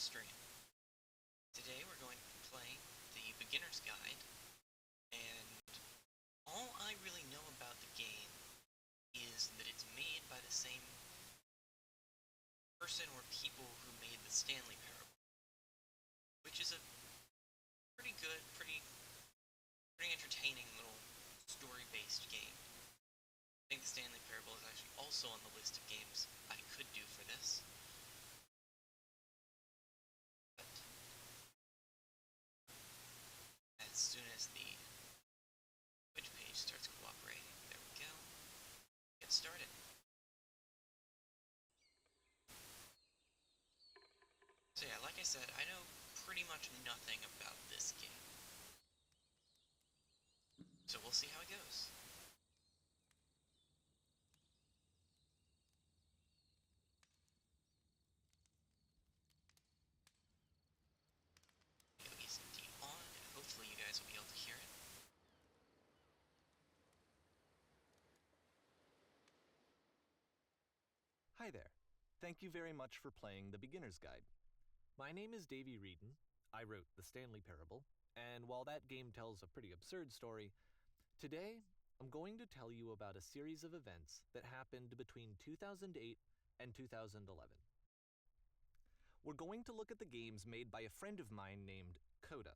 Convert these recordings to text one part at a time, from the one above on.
Livestream. Today we're going to be playing the Beginner's Guide, and all I really know about the game is that it's made by the same person or people who made the Stanley Parable, which is a pretty good, pretty entertaining little story-based game. I think the Stanley Parable is actually also on the list of games I could do for this. But as soon as the Twitch page starts cooperating, there we go. Get started. So yeah, like I said, I know pretty much nothing about this game. So we'll see how it goes. Is indeed on, and hopefully you guys will be able to hear it. Hi there. Thank you very much for playing the Beginner's Guide. My name is Davey Reedon. I wrote the Stanley Parable, and while that game tells a pretty absurd story, today I'm going to tell you about a series of events that happened between 2008 and 2011. We're going to look at the games made by a friend of mine named Coda.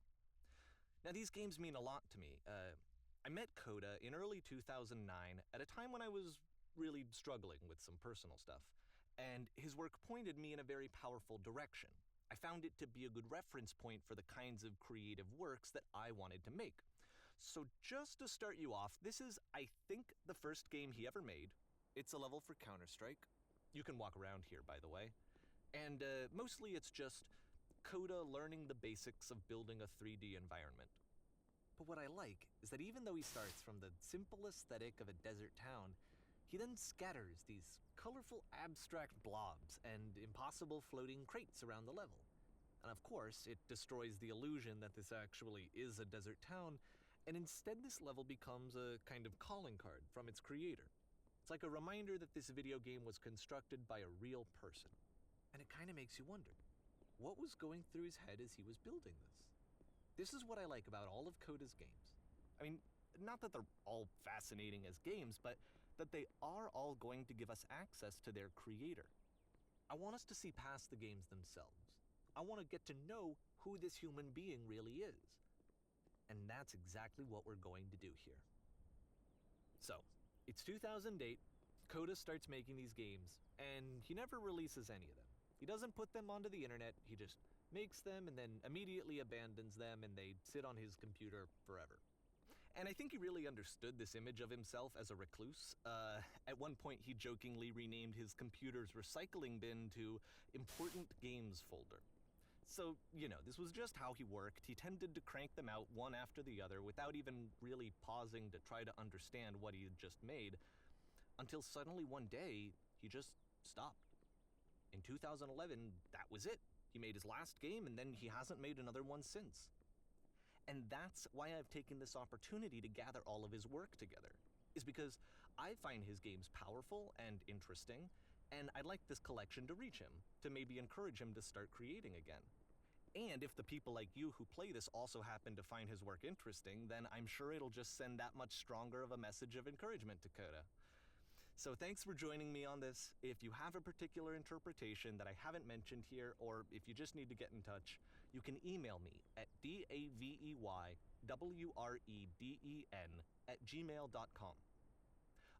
Now, these games mean a lot to me. I met Coda in early 2009 at a time when I was really struggling with some personal stuff, and his work pointed me in a very powerful direction. I found it to be a good reference point for the kinds of creative works that I wanted to make. So just to start you off, this is, I think, the first game he ever made. It's a level for Counter-Strike. You can walk around here, by the way. And mostly it's just Coda learning the basics of building a 3D environment. But what I like is that even though he starts from the simple aesthetic of a desert town, he then scatters these colorful abstract blobs and impossible floating crates around the level. And of course, it destroys the illusion that this actually is a desert town, and instead this level becomes a kind of calling card from its creator. It's like a reminder that this video game was constructed by a real person. And it kind of makes you wonder, what was going through his head as he was building this? This is what I like about all of Coda's games. I mean, not that they're all fascinating as games, but that they are all going to give us access to their creator. I want us to see past the games themselves. I want to get to know who this human being really is. And that's exactly what we're going to do here. So, it's 2008, Coda starts making these games, and he never releases any of them. He doesn't put them onto the internet, he just makes them and then immediately abandons them, and they sit on his computer forever. And I think he really understood this image of himself as a recluse. At one point, he jokingly renamed his computer's recycling bin to Important Games Folder. So, this was just how he worked. He tended to crank them out one after the other without even really pausing to try to understand what he had just made, until suddenly one day, he just stopped. In 2011, that was it. He made his last game, and then he hasn't made another one since. And that's why I've taken this opportunity to gather all of his work together, is because I find his games powerful and interesting, and I'd like this collection to reach him, to maybe encourage him to start creating again. And if the people like you who play this also happen to find his work interesting, then I'm sure it'll just send that much stronger of a message of encouragement to Coda. So thanks for joining me on this. If you have a particular interpretation that I haven't mentioned here, or if you just need to get in touch, you can email me at daveywreden@gmail.com.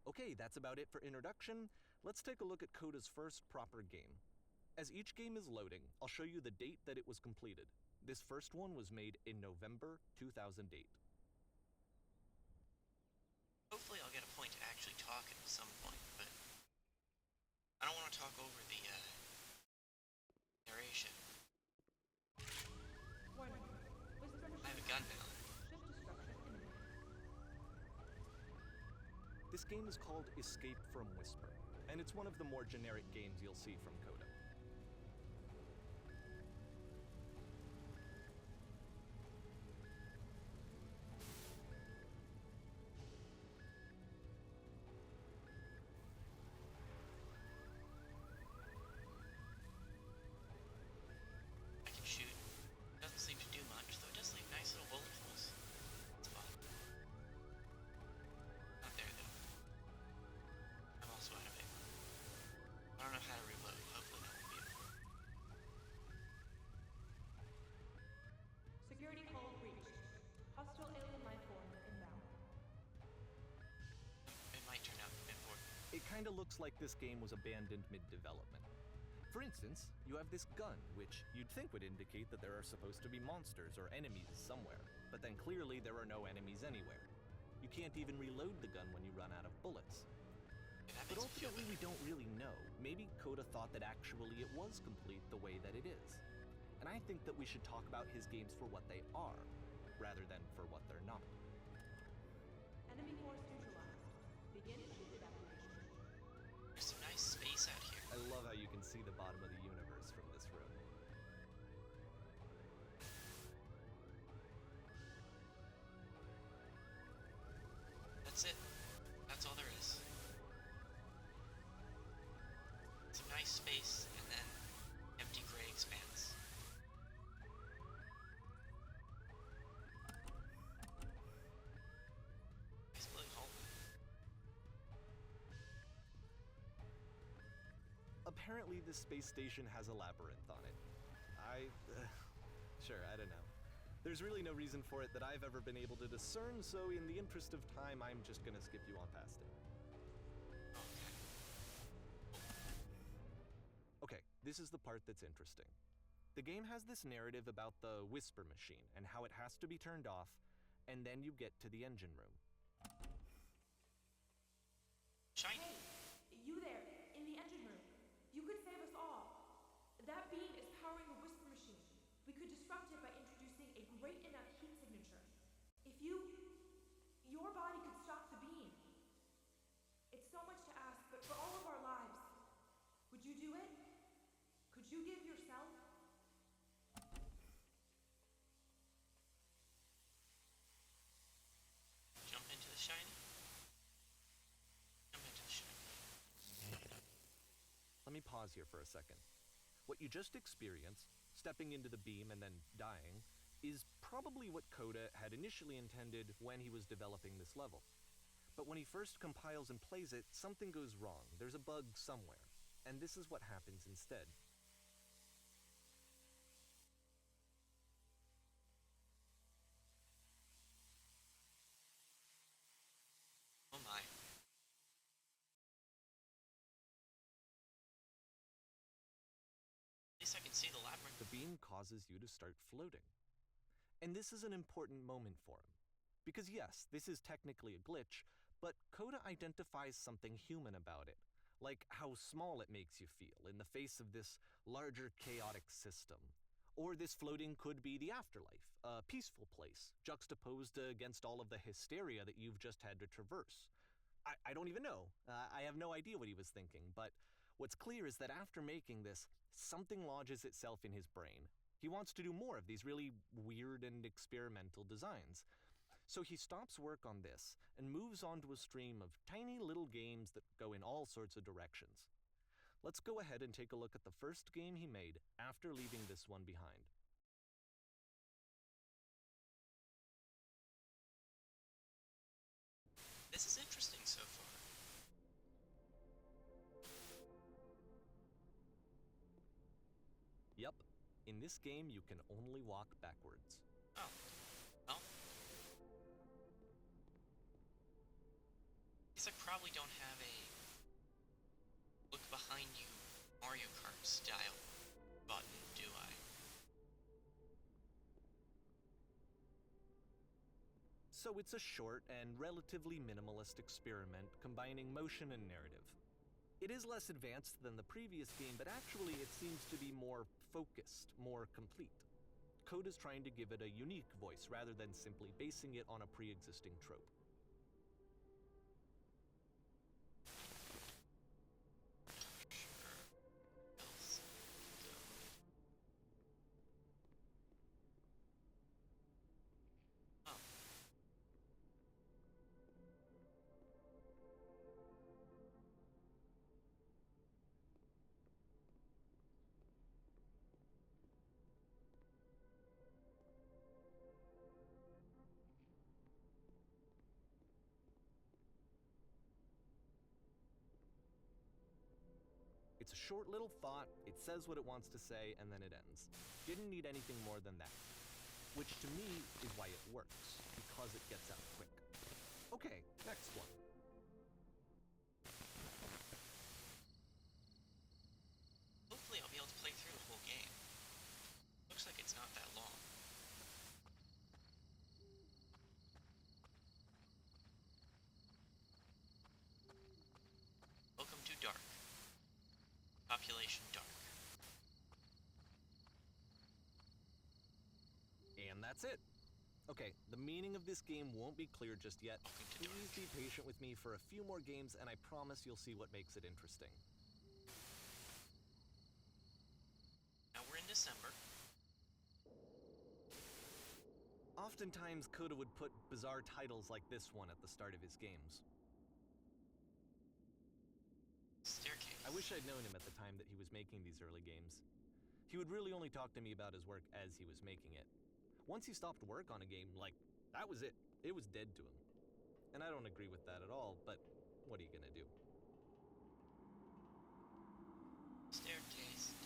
Okay, that's about it for introduction. Let's take a look at Coda's first proper game. As each game is loading, I'll show you the date that it was completed. This first one was made in November 2008. Hopefully I'll get a point to actually talk at some point, but I don't want to talk over the narration. Warning. Whisper I have a gun now. Shift destruction imminent. This game is called Escape from Whisper, and it's one of the more generic games you'll see from Coda. kinda looks like this game was abandoned mid-development. For instance, you have this gun, which you'd think would indicate that there are supposed to be monsters or enemies somewhere, but then clearly there are no enemies anywhere. You can't even reload the gun when you run out of bullets. But ultimately, we don't really know. Maybe Coda thought that actually it was complete the way that it is. And I think that we should talk about his games for what they are, rather than for what they're not. Enemy force neutralized. Begin ship evacuation. There's some nice space out here. I love how you can see the bottom of the universe from this room. That's it. That's all there is. Some nice space, and then empty gray expanse. Nice blue hole. Apparently, this space station has a labyrinth on it. Sure, I don't know. There's really no reason for it that I've ever been able to discern, so in the interest of time, I'm just gonna skip you on past it. Okay, this is the part that's interesting. The game has this narrative about the whisper machine and how it has to be turned off, and then you get to the engine room. Shiny. Hey, you there, in the engine room. You could save us all. That beam is powering the whisper machine. We could disrupt it by introducing a great enough heat signature. If your body could stop the beam. It's so much to ask, but for all of our lives, would you do it? Could you give yourself? Jump into the shiny. Jump into the shiny. Let me pause here for a second. What you just experienced, stepping into the beam and then dying, is probably what Coda had initially intended when he was developing this level. But when he first compiles and plays it, something goes wrong. There's a bug somewhere. And this is what happens instead. Oh my. At least I can see the labyrinth. The beam causes you to start floating. And this is an important moment for him. Because yes, this is technically a glitch, but Coda identifies something human about it. Like how small it makes you feel in the face of this larger chaotic system. Or this floating could be the afterlife, a peaceful place, juxtaposed against all of the hysteria that you've just had to traverse. I don't even know. I have no idea what he was thinking, but what's clear is that after making this, something lodges itself in his brain. He wants to do more of these really weird and experimental designs. So he stops work on this and moves on to a stream of tiny little games that go in all sorts of directions. Let's go ahead and take a look at the first game he made after leaving this one behind. This is interesting so far. Yup, in this game you can only walk backwards. Oh. Well. Guess I probably don't have a look behind you Mario Kart style button, do I? So it's a short and relatively minimalist experiment combining motion and narrative. It is less advanced than the previous game, but actually it seems to be more focused, more complete. Coda's trying to give it a unique voice rather than simply basing it on a pre-existing trope. It's a short little thought, it says what it wants to say, and then it ends. Didn't need anything more than that. Which to me is why it works, because it gets out quick. Okay, next one. That's it. Okay, the meaning of this game won't be clear just yet. Please be patient with me for a few more games, and I promise you'll see what makes it interesting. Now we're in December. Oftentimes, Coda would put bizarre titles like this one at the start of his games. Staircase. I wish I'd known him at the time that he was making these early games. He would really only talk to me about his work as he was making it. Once he stopped work on a game, that was it. It was dead to him. And I don't agree with that at all, but what are you gonna do? Staircase.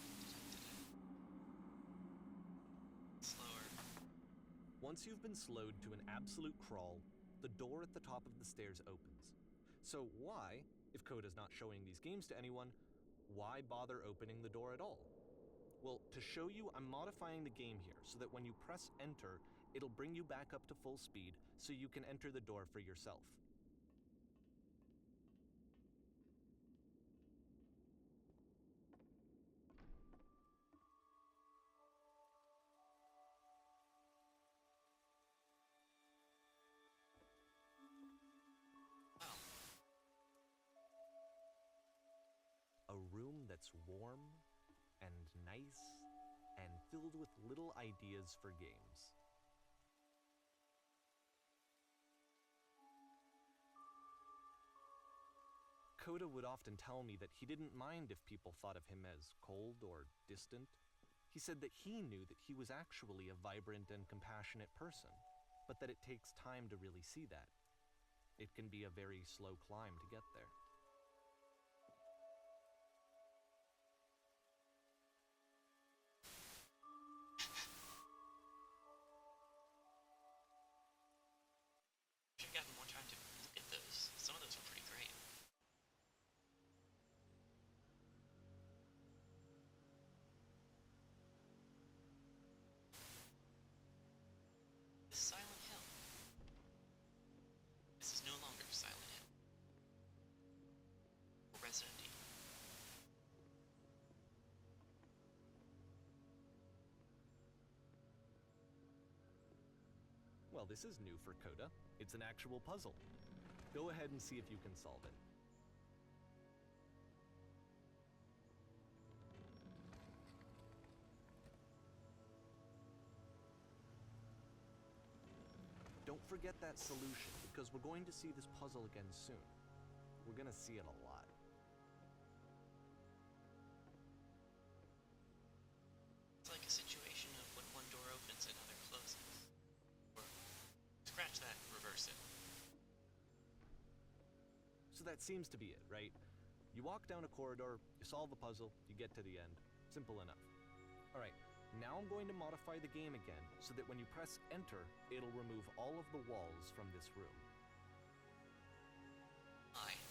Slower. Once you've been slowed to an absolute crawl, the door at the top of the stairs opens. So why, if Coda's not showing these games to anyone, why bother opening the door at all? Well, to show you, I'm modifying the game here so that when you press enter, it'll bring you back up to full speed so you can enter the door for yourself. Wow. A room that's warm and nice and filled with little ideas for games. Coda would often tell me that he didn't mind if people thought of him as cold or distant. He said that he knew that he was actually a vibrant and compassionate person, but that it takes time to really see that. It can be a very slow climb to get there. Should've gotten more time to look at those. Some of those were pretty great. This is Silent Hill. This is no longer Silent Hill. Or Resident Evil. Well, this is new for Coda. It's an actual puzzle. Go ahead and see if you can solve it. Don't forget that solution, because we're going to see this puzzle again soon. We're gonna see it a lot. It's like a situation of when one door opens, another closes. Or, scratch that, reverse it. So that seems to be it, right? You walk down a corridor, you solve a puzzle, you get to the end. Simple enough. All right, now I'm going to modify the game again so that when you press enter, it'll remove all of the walls from this room. Fine.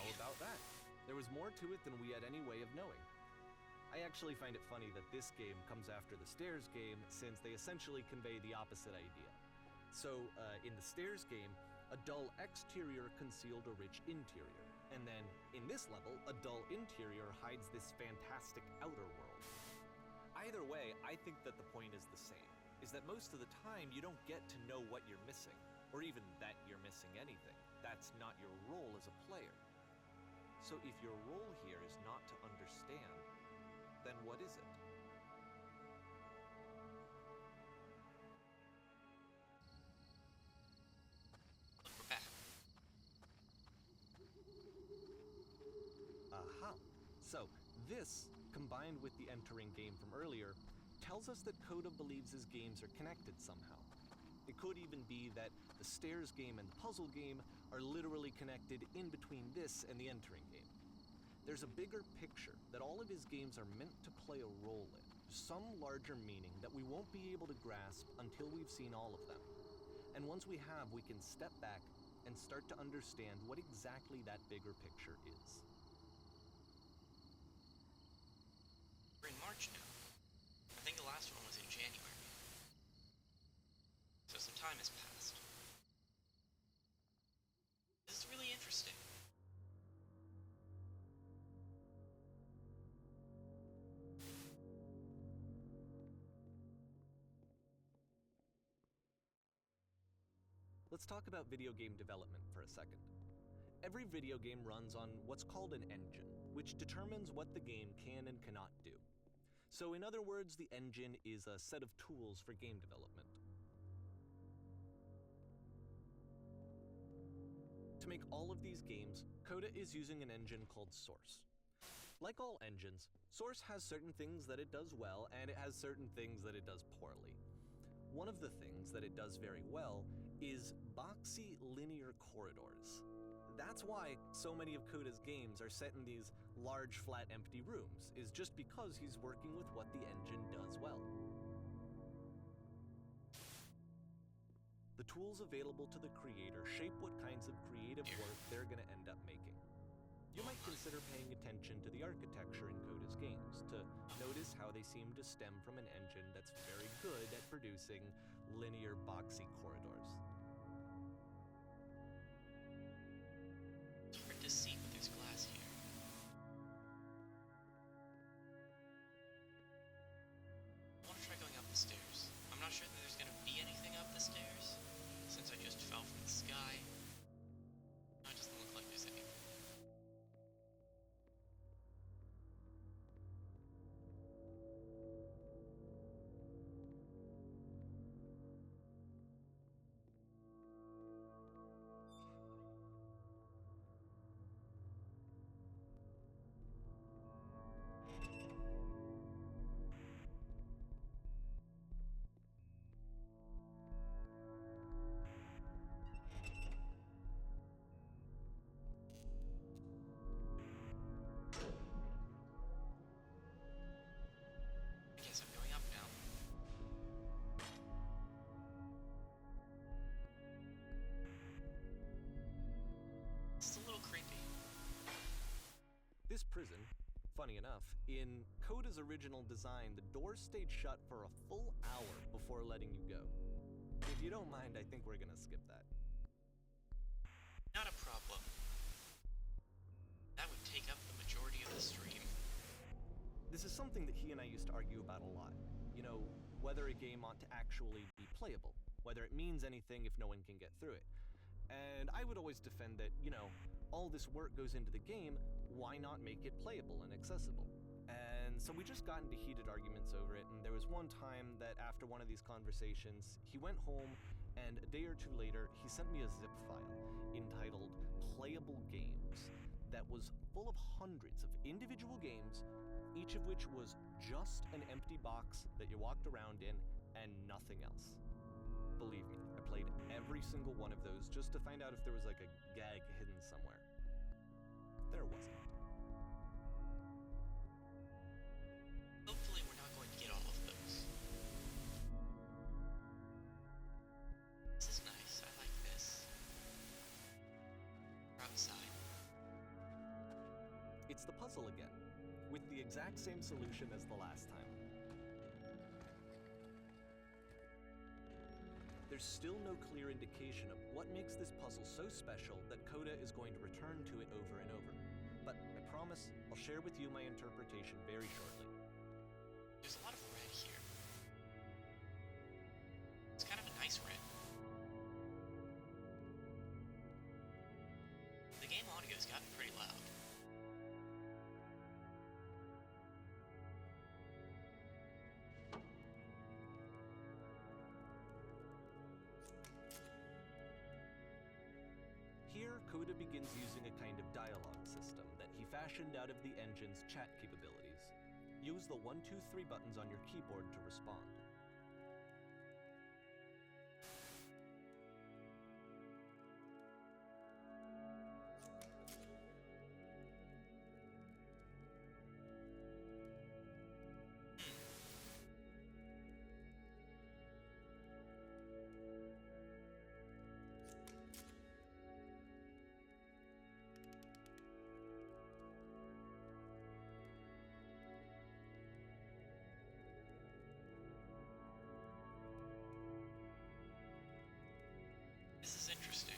How about that? There was more to it than we had any way of knowing. I actually find it funny that this game comes after the Stairs game, since they essentially convey the opposite idea. So, in the Stairs game, a dull exterior concealed a rich interior. And then, in this level, a dull interior hides this fantastic outer world. Either way, I think that the point is the same, is that most of the time you don't get to know what you're missing, or even that you're missing anything. That's not your role as a player. So if your role here is not to understand, then what is it? Look, we're back. Aha. So, this, combined with the entering game from earlier, tells us that Coda believes his games are connected somehow. It could even be that the Stairs game and the puzzle game are literally connected in between this and the entering game. There's a bigger picture that all of his games are meant to play a role in, some larger meaning that we won't be able to grasp until we've seen all of them. And once we have, we can step back and start to understand what exactly that bigger picture is. We're in March now. I think the last one was in January. So some time has passed. This is really interesting. let's talk about video game development for a second. Every video game runs on what's called an engine, which determines what the game can and cannot do. So in other words, the engine is a set of tools for game development. To make all of these games, Coda is using an engine called Source. Like all engines, Source has certain things that it does well, and it has certain things that it does poorly. One of the things that it does very well is boxy linear corridors. That's why so many of Coda's games are set in these large, flat, empty rooms, is just because he's working with what the engine does well. The tools available to the creator shape what kinds of creative work they're going to end up making. You might consider paying attention to the architecture in Coda's games to notice how they seem to stem from an engine that's very good at producing linear, boxy corridors. It's hard to see, but there's glass here. I want to try going up the stairs. I'm not sure that there's going to be anything up the stairs, since I just fell from the sky. No, it doesn't look like there's anything. I guess I'm going up now. It's a little creepy. This prison, funny enough, in Coda's original design, the doors stayed shut for a full hour before letting you go. If you don't mind, I think we're gonna skip that. Not a problem. That would take up the majority of the stream. This is something that he and I used to argue about a lot. You know, whether a game ought to actually be playable, whether it means anything if no one can get through it. And I would always defend that, you know, all this work goes into the game, why not make it playable and accessible? And so we just got into heated arguments over it, and there was one time that after one of these conversations, he went home, and a day or two later, he sent me a zip file entitled Playable Games that was full of hundreds of individual games, each of which was just an empty box that you walked around in and nothing else. Believe me, I played every single one of those just to find out if there was like a gag hidden somewhere. There wasn't. Hopefully we're not going to get all of those. This is nice. I like this. We're outside. It's the puzzle again, with the exact same solution as the last time. There's still no clear indication of what makes this puzzle so special that Coda is going to return to it over and over. But I promise I'll share with you my interpretation very shortly. There's a lot of red here. It's kind of a nice red. The game audio's gotten pretty loud. Here, Coda begins using a kind of dialogue system that he fashioned out of the engine's chat capabilities. Use the 1, 2, 3 buttons on your keyboard to respond. This is interesting.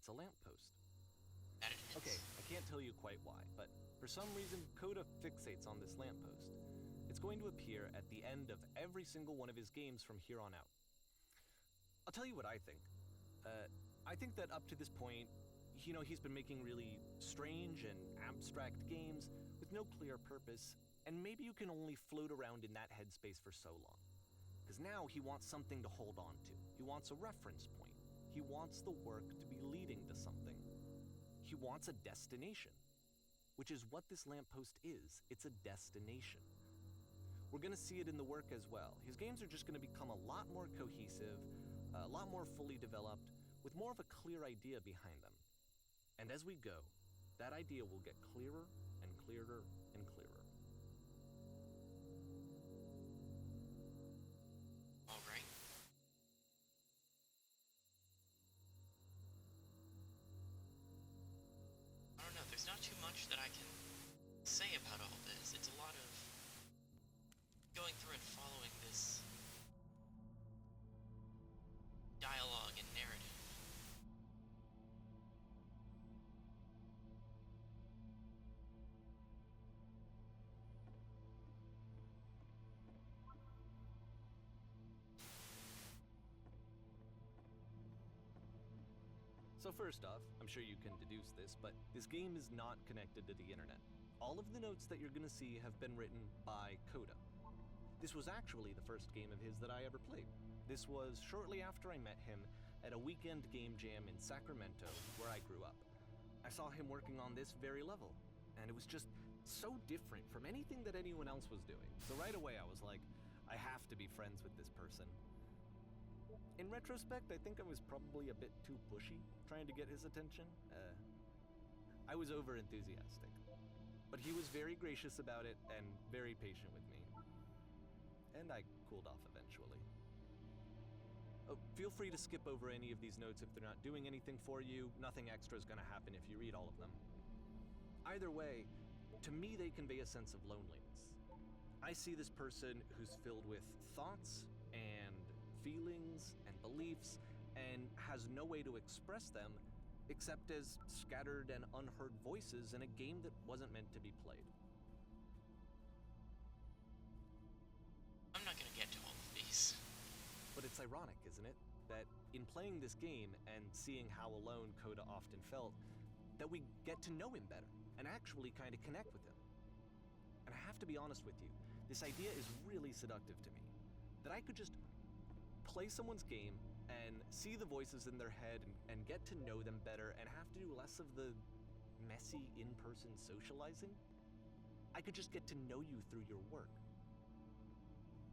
It's a lamppost. That it is. Okay, I can't tell you quite why, but for some reason, Coda fixates on this lamppost. It's going to appear at the end of every single one of his games from here on out. I'll tell you what I think. I think that up to this point, he's been making really strange and abstract games with no clear purpose, and maybe you can only float around in that headspace for so long. Because now he wants something to hold on to. He wants a reference point. He wants the work to be leading to something. He wants a destination, which is what this lamppost is. It's a destination. We're going to see it in the work as well. His games are just going to become a lot more cohesive, a lot more fully developed, with more of a clear idea behind them. And as we go, that idea will get clearer and clearer and clearer. All right. I don't know, there's not too much that I can say about all this. It's a lot of going through and following this dialogue and narrative. So first off, I'm sure you can deduce this, but this game is not connected to the internet. All of the notes that you're gonna see have been written by Coda. This was actually the first game of his that I ever played. This was shortly after I met him at a weekend game jam in Sacramento, where I grew up. I saw him working on this very level, and it was just so different from anything that anyone else was doing. So right away I was like, I have to be friends with this person. In retrospect, I think I was probably a bit too pushy, trying to get his attention. I was over-enthusiastic. But he was very gracious about it and very patient with me. And I cooled off eventually. Oh, feel free to skip over any of these notes if they're not doing anything for you. Nothing extra is gonna happen if you read all of them. Either way, to me they convey a sense of loneliness. I see this person who's filled with thoughts and feelings and beliefs and has no way to express them except as scattered and unheard voices in a game that wasn't meant to be played. I'm not gonna get to all of these. But it's ironic, isn't it? That in playing this game and seeing how alone Coda often felt, that we get to know him better and actually kind of connect with him. And I have to be honest with you, this idea is really seductive to me. That I could just play someone's game and see the voices in their head and get to know them better and have to do less of the messy in-person socializing. I could just get to know you through your work.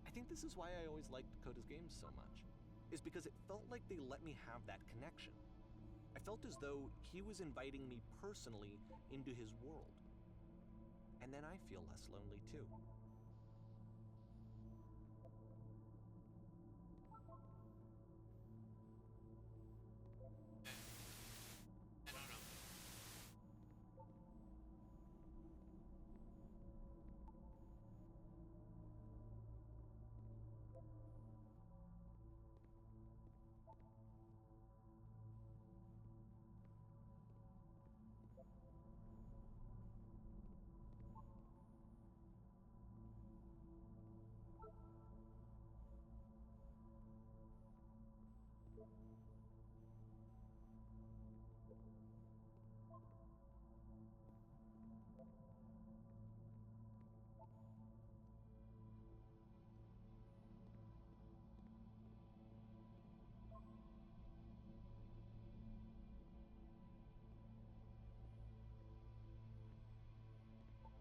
I think this is why I always liked Coda's games so much, is because it felt like they let me have that connection. I felt as though he was inviting me personally into his world. And then I feel less lonely too. I don't know.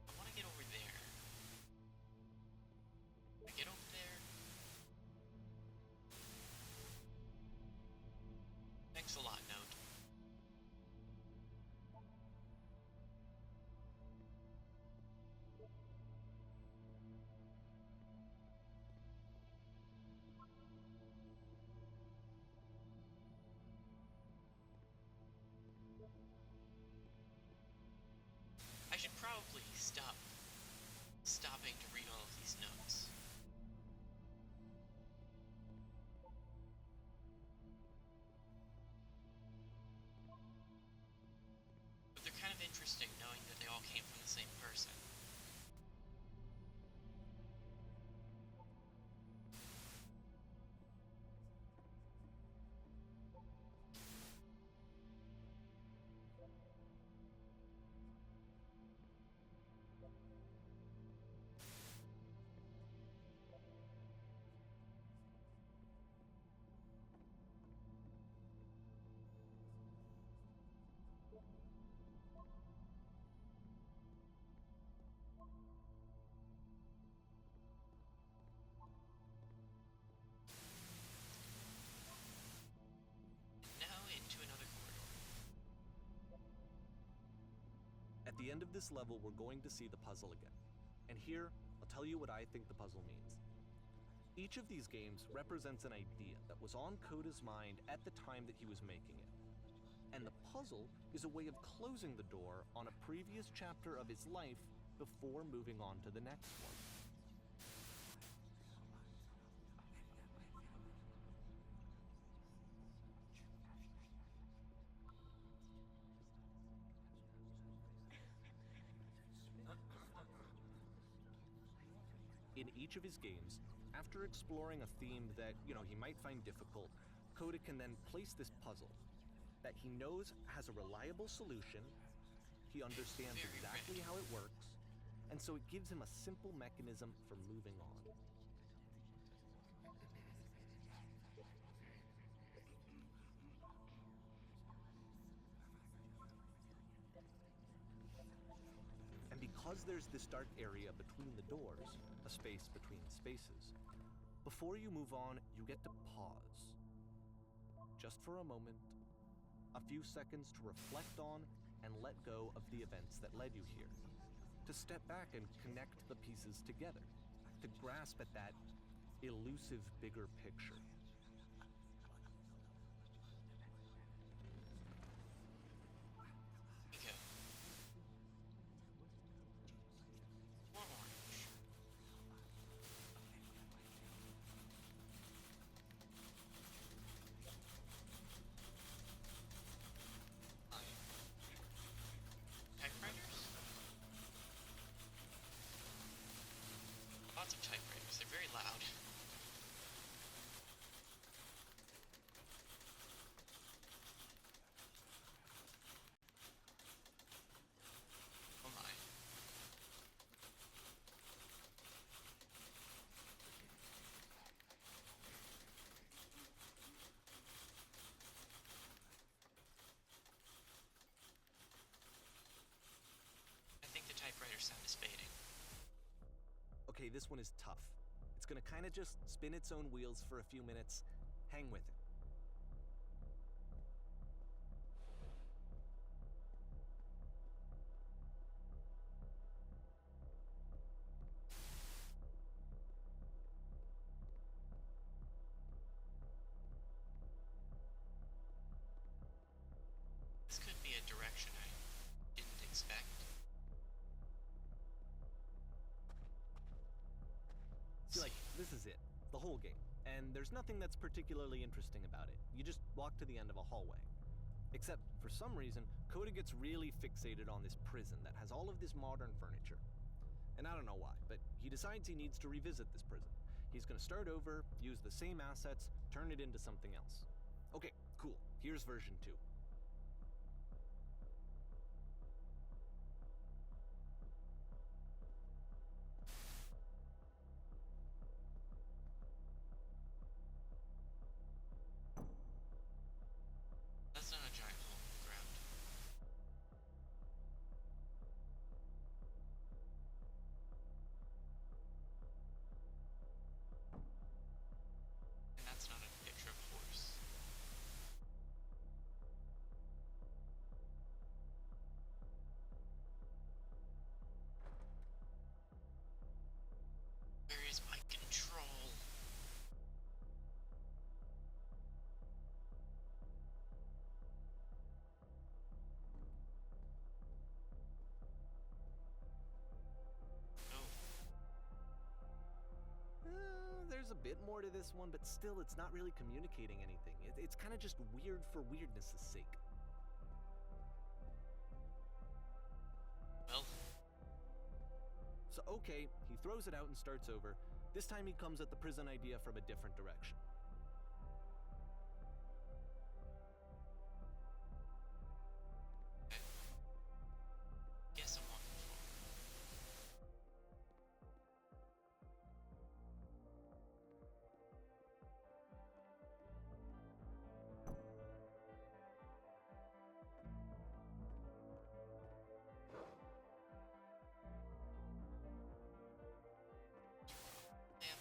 I want to get over there. I get over there. Thanks a lot, Note. I should probably stop stopping to read all of these notes. all came from the same person. Now into another corridor. At the end of this level, we're going to see the puzzle again. And here, I'll tell you what I think the puzzle means. Each of these games represents an idea that was on Coda's mind at the time that he was making it. And the puzzle is a way of closing the door on a previous chapter of his life before moving on to the next one. In each of his games, after exploring a theme that, he might find difficult, Coda can then place this puzzle that he knows has a reliable solution, he understands exactly how it works, and so it gives him a simple mechanism for moving on. And because there's this dark area between the doors, a space between spaces, before you move on, you get to pause. Just for a moment, a few seconds to reflect on and let go of the events that led you here. To step back and connect the pieces together. To grasp at that elusive bigger picture. Okay. More orange. Typewriters? Lots of typewriters. They're very loud. Oh my. I think the typewriter sound is fading. Okay, this one is tough. It's gonna kinda just spin its own wheels for a few minutes. Hang with it. This could be a direction I didn't expect. See, this is it. The whole game. And there's nothing that's particularly interesting about it. You just walk to the end of a hallway. Except, for some reason, Coda gets really fixated on this prison that has all of this modern furniture. And I don't know why, but he decides he needs to revisit this prison. He's gonna start over, use the same assets, turn it into something else. Okay, cool. Here's version 2. That's not a giant hole in the ground. And that's not a picture of a horse. Where is my control? Oh, There's a bit more to this one, but still, it's not really communicating anything. It's kind of just weird for weirdness' sake. well, Okay, he throws it out and starts over. This time he comes at the prison idea from a different direction. Guess I'm on control. Yep.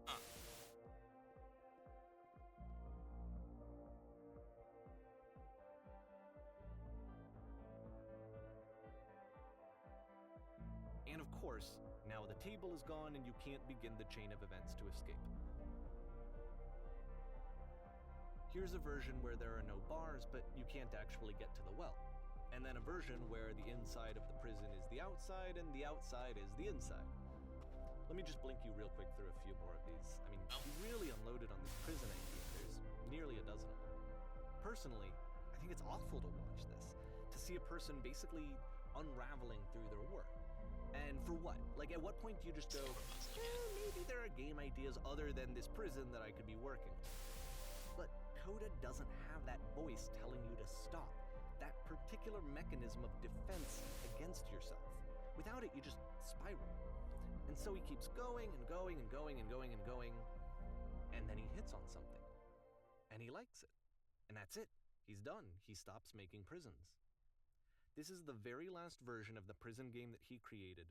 Huh. And of course, now the table is gone and you can't begin the chain of events to escape. Here's a version where there are no bars, but you can't actually get to the well. And then a version where the inside of the prison is the outside and the outside is the inside. Let me just blink you real quick through a few more of these. I mean, you really unloaded on this prison idea. There's nearly a dozen of them. Personally, I think it's awful to watch this, to see a person basically unraveling through their work. And for what? Like, at what point do you just go, maybe there are game ideas other than this prison that I could be working with. But Coda doesn't have that voice telling you to stop, that particular mechanism of defense against yourself. Without it, you just spiral. And so he keeps going and going and going and going and going, and then he hits on something. And he likes it. And that's it. He's done. He stops making prisons. This is the very last version of the prison game that he created.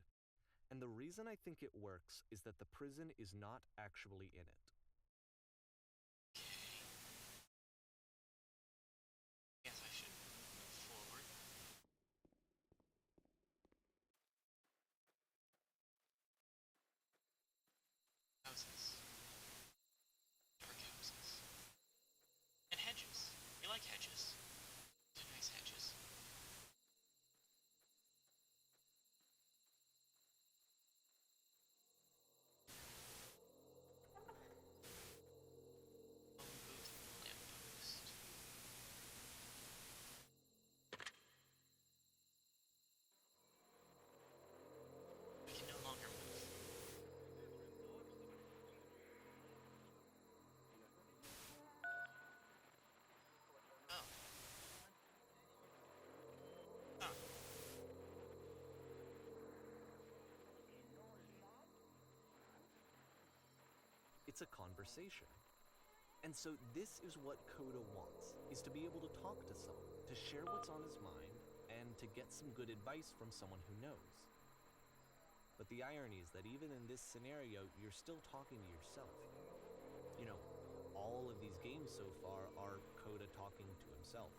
And the reason I think it works is that the prison is not actually in it. Guess I should move forward. Houses. Dark houses. And hedges. You like hedges. They're nice hedges. Phone booth lamppost. We can no longer move. Oh. Huh. It's a conversation. And so this is what Coda wants, is to be able to talk to someone, to share what's on his mind, and to get some good advice from someone who knows. But the irony is that even in this scenario, you're still talking to yourself. You know, all of these games so far are Coda talking to himself.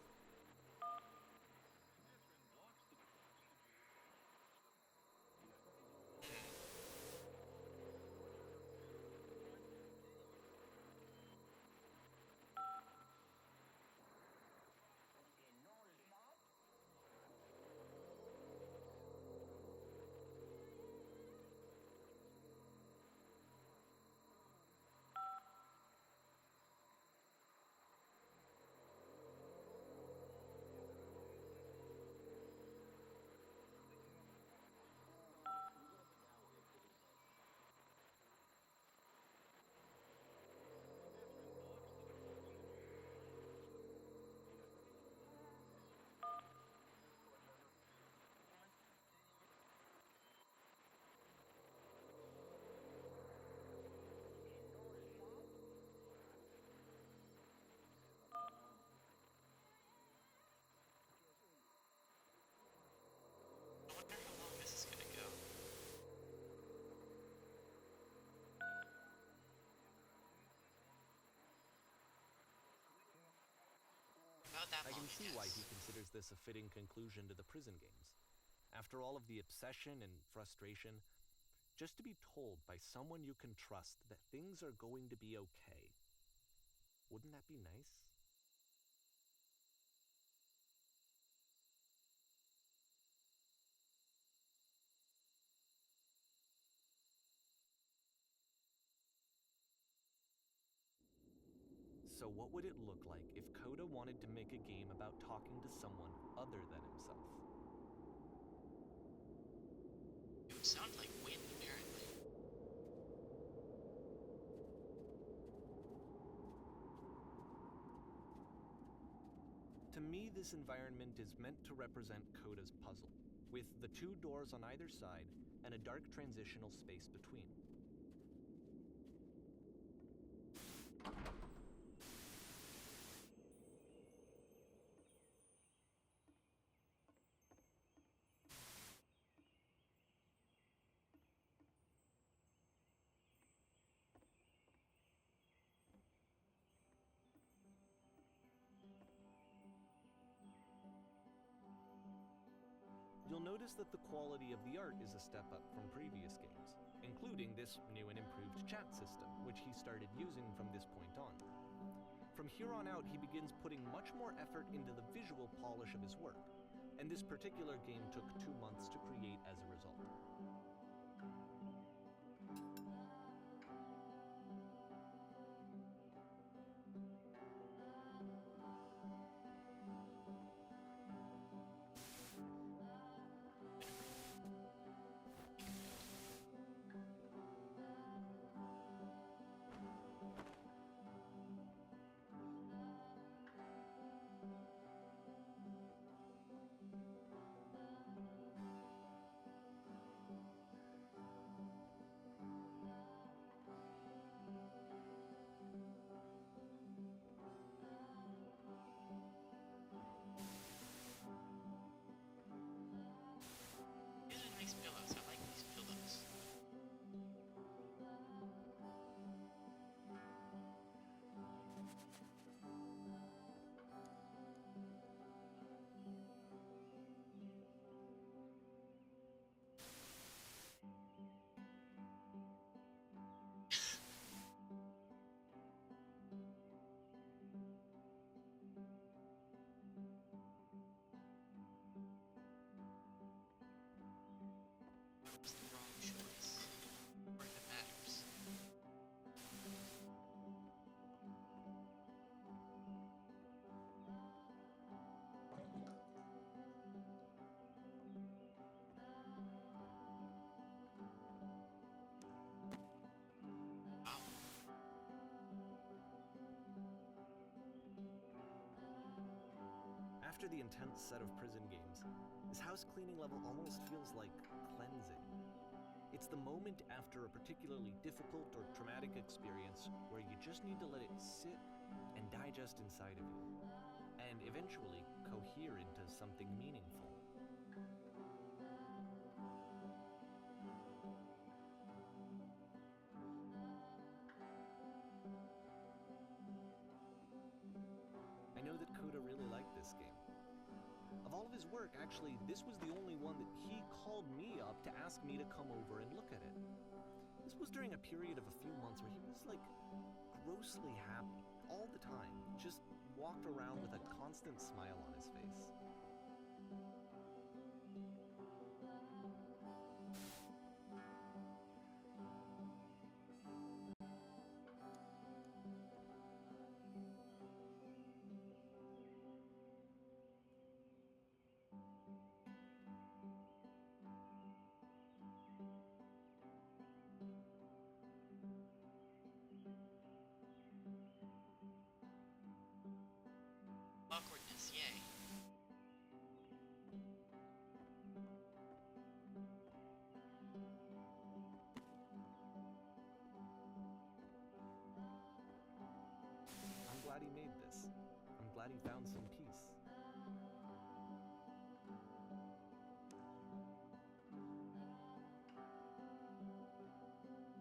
I wonder how long this is gonna go. About that I long, can see why guess. he considers this a fitting conclusion to the prison games. After all of the obsession and frustration, just to be told by someone you can trust that things are going to be okay. Wouldn't that be nice? So what would it look like if Coda wanted to make a game about talking to someone other than himself? It would sound like wind, apparently. To me, this environment is meant to represent Coda's puzzle, with the two doors on either side and a dark transitional space between. You'll notice that the quality of the art is a step up from previous games, including this new and improved chat system, which he started using from this point on. From here on out, he begins putting much more effort into the visual polish of his work, and this particular game took 2 months to create as a result. These are nice pillows. I like these pillows. That was the wrong choice. Or if it matters. Wow. After the intense set of prison games, this house cleaning level almost feels like cleansing. It's the moment after a particularly difficult or traumatic experience where you just need to let it sit and digest inside of you, and eventually cohere into something meaningful. I know that Coda really liked this game. Of all of his work, actually, this was the only one that he called me up to ask me to come over and look at it. This was during a period of a few months where he was like grossly happy all the time, just walked around with a constant smile on his face. Awkwardness, yay. I'm glad he made this. I'm glad he found some peace.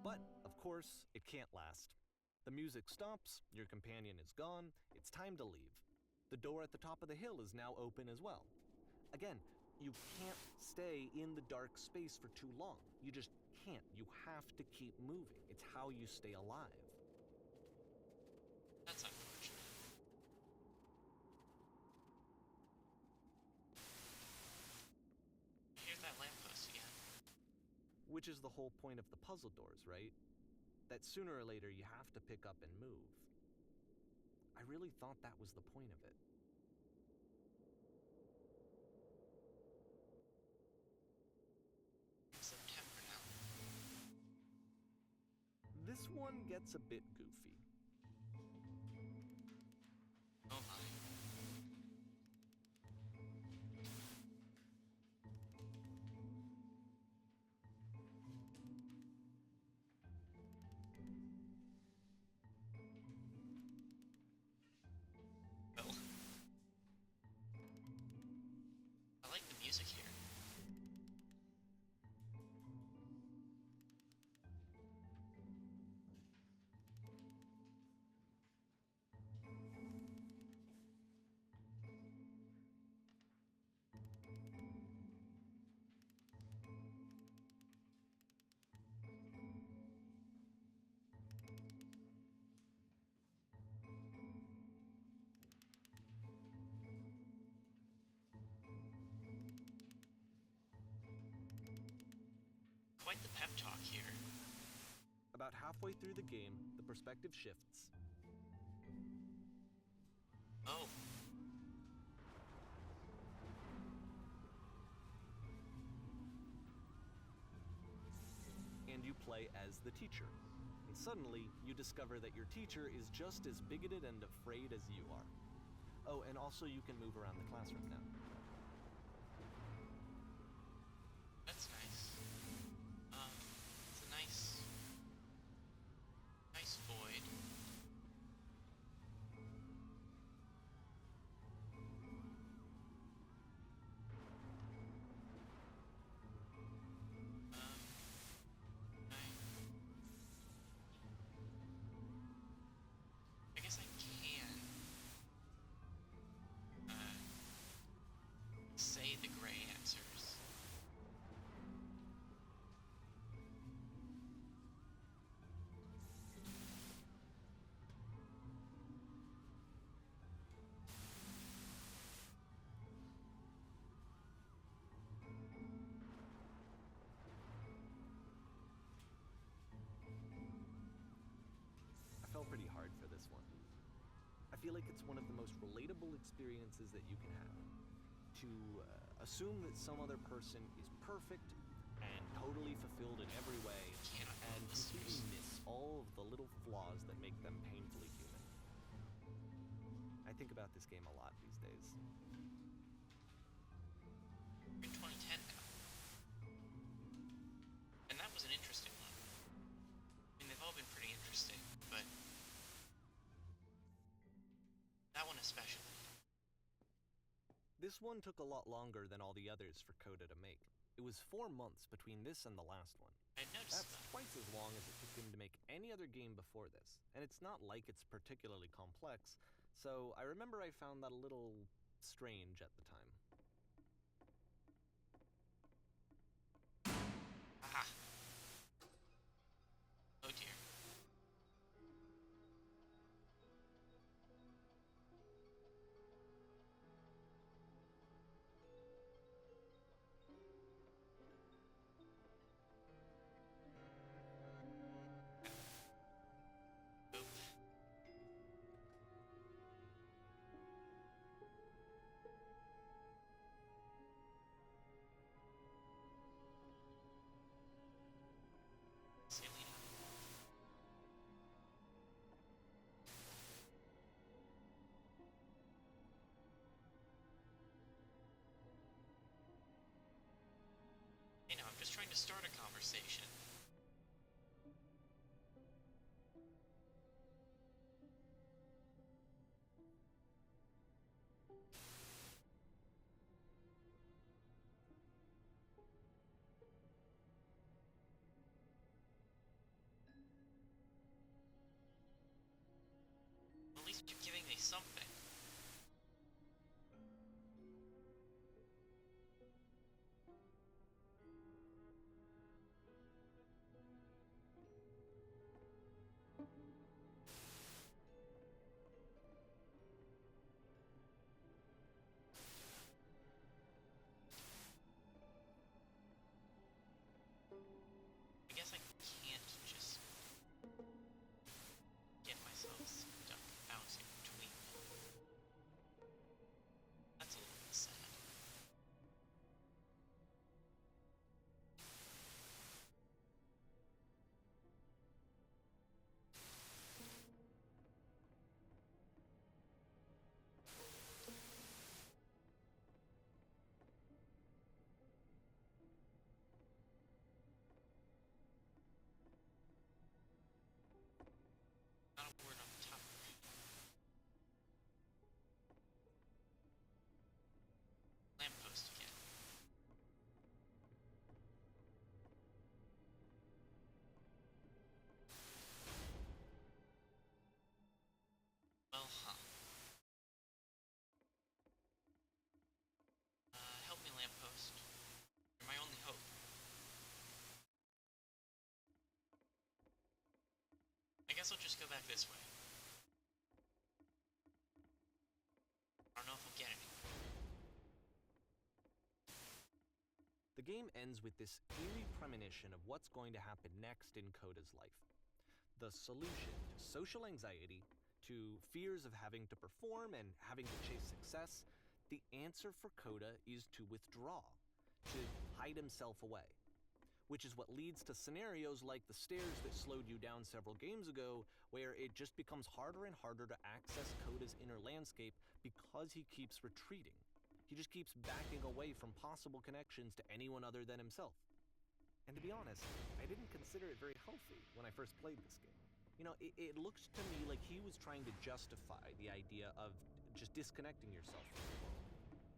But, of course, it can't last. The music stops, your companion is gone, it's time to leave. The door at the top of the hill is now open as well. Again, you can't stay in the dark space for too long. You just can't. You have to keep moving. It's how you stay alive. That's unfortunate. Here's that lamppost again. Which is the whole point of the puzzle doors, right? That sooner or later you have to pick up and move. I I really thought that was the point of it. September now. This one gets a bit goofy. Oh my. Oh. I like the music here. Quite the pep talk here. About halfway through the game, the perspective shifts. Oh. And you play as the teacher. And suddenly, you discover that your teacher is just as bigoted and afraid as you are. Oh, and also you can move around the classroom now. That's nice. It's a nice void. I guess I can say the gray answers. I fell pretty hard for this one. I feel like it's one of the most relatable experiences that you can have. To assume that some other person is perfect and totally fulfilled in every way, Cannot and help listeners. completely miss all of the little flaws that make them painfully human. I think about this game a lot these days. We're in 2010 now. And that was an interesting one. I mean, they've all been pretty interesting, but that one especially. This one took a lot longer than all the others for Coda to make. It was 4 months between this and the last one. I noticed That's that. twice as long as it took him to make any other game before this, and it's not like it's particularly complex, so I remember I found that a little strange at the time. Aha. Oh dear. Oop. Selena. You know, I'm just trying to start a conversation. At least you're giving me something. guess I'll just go back this way. I don't know if we'll get anywhere. The game ends with this eerie premonition of what's going to happen next in Coda's life. The solution to social anxiety, to fears of having to perform and having to chase success, the answer for Coda is to withdraw, to hide himself away. Which is what leads to scenarios like the stairs that slowed you down several games ago, where it just becomes harder and harder to access Coda's inner landscape because he keeps retreating. He just keeps backing away from possible connections to anyone other than himself. And to be honest, I didn't consider it very healthy when I first played this game. You know, it looked to me like he was trying to justify the idea of just disconnecting yourself from the world.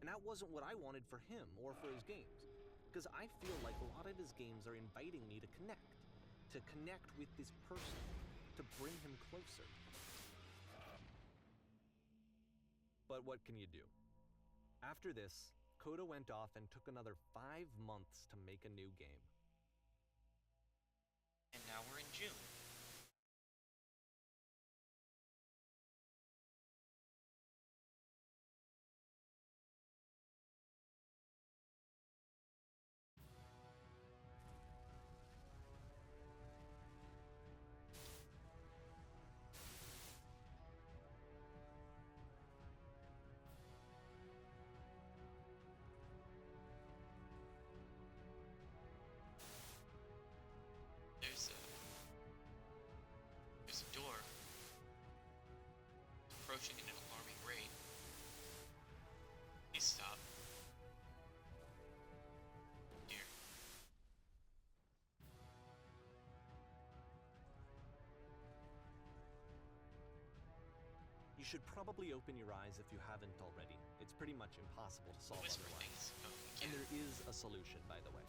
And that wasn't what I wanted for him or for his games. Because I feel like a lot of his games are inviting me to connect with this person, to bring him closer. But what can you do? After this, Coda went off and took another 5 months to make a new game. And now we're in June. There's a door approaching at an alarming rate. Please stop. Here. You should probably open your eyes if you haven't already. It's pretty much impossible to solve Whisper otherwise. things. Oh, And yeah. there is a solution, by the way.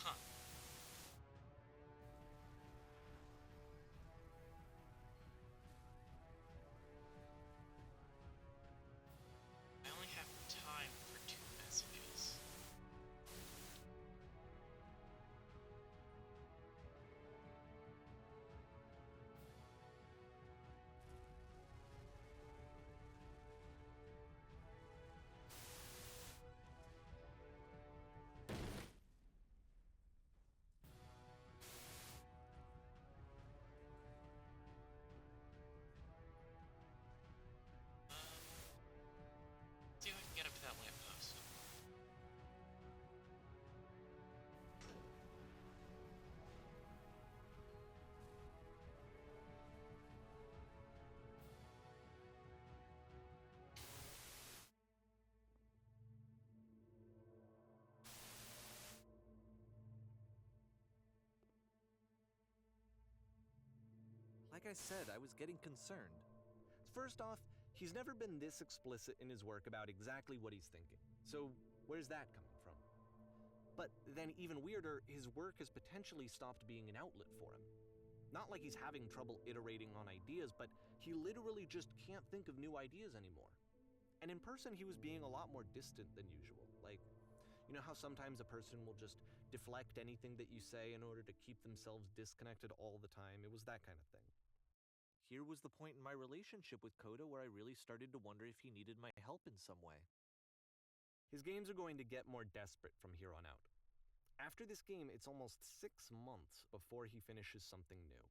Huh. I only have time for 2 messages. See if I can get up to that lamppost. Like I said, I was getting concerned. First off, he's never been this explicit in his work about exactly what he's thinking. So where's that coming from? But then even weirder, his work has potentially stopped being an outlet for him. Not like he's having trouble iterating on ideas, but he literally just can't think of new ideas anymore. And in person, he was being a lot more distant than usual. Like, you know how sometimes a person will just deflect anything that you say in order to keep themselves disconnected all the time? It was that kind of thing. Here was the point in my relationship with Coda where I really started to wonder if he needed my help in some way. His games are going to get more desperate from here on out. After this game, it's almost 6 months before he finishes something new.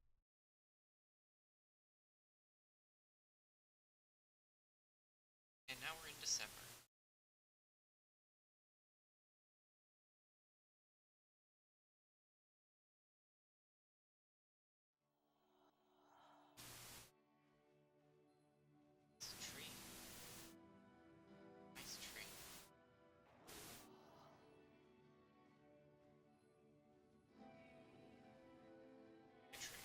And now we're in December. It's a tree. Nice tree. Good tree.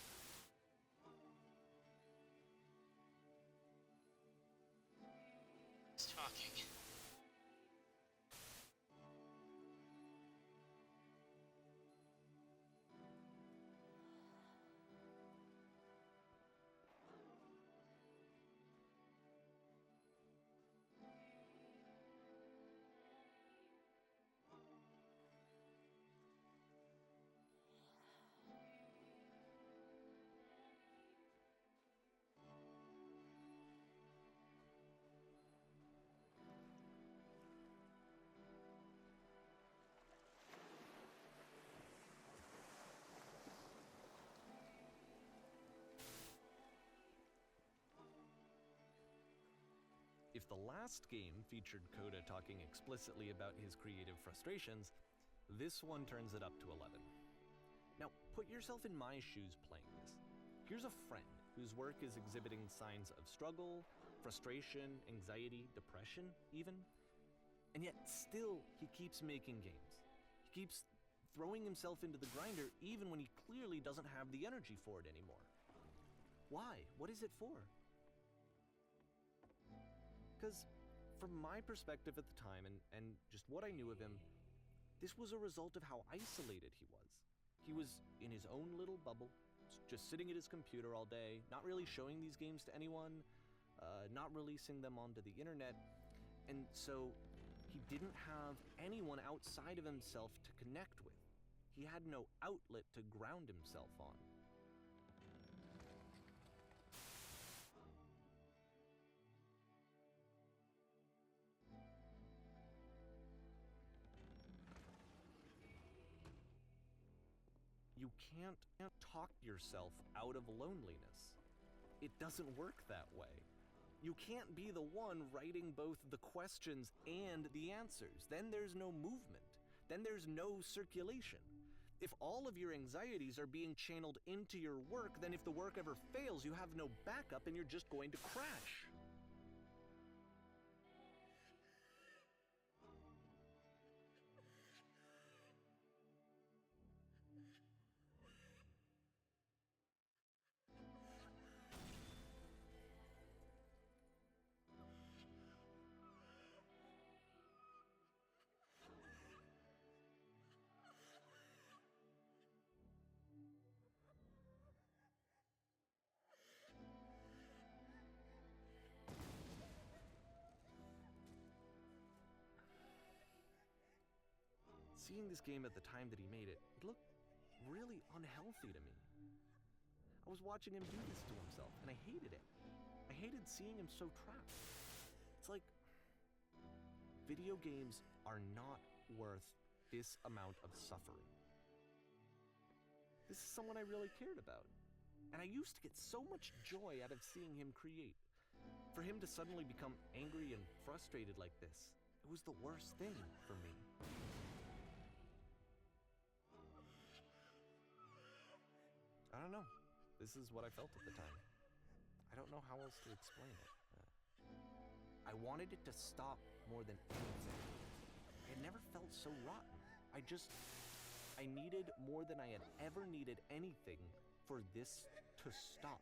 if the last game featured Coda talking explicitly about his creative frustrations, this one turns it up to 11. Now, put yourself in my shoes playing this. Here's a friend whose work is exhibiting signs of struggle, frustration, anxiety, depression, even. And yet, still, he keeps making games. He keeps throwing himself into the grinder even when he clearly doesn't have the energy for it anymore. Why? What is it for? Because from my perspective at the time, and just what I knew of him, this was a result of how isolated he was. He was in his own little bubble, just sitting at his computer all day, not really showing these games to anyone, not releasing them onto the internet, and so he didn't have anyone outside of himself to connect with. He had no outlet to ground himself on. You can't talk yourself out of loneliness. It doesn't work that way. You can't be the one writing both the questions and the answers. Then there's no movement. Then there's no circulation. If all of your anxieties are being channeled into your work, then if the work ever fails, you have no backup and you're just going to crash. Seeing this game at the time that he made it, it looked really unhealthy to me. I was watching him do this to himself, and I hated it. I hated seeing him so trapped. It's like, video games are not worth this amount of suffering. This is someone I really cared about, and I used to get so much joy out of seeing him create. For him to suddenly become angry and frustrated like this, it was the worst thing for me. I don't know. This is what I felt at the time. I don't know how else to explain it. I wanted it to stop more than anything. I had never felt so rotten. I needed more than I had ever needed anything for this to stop.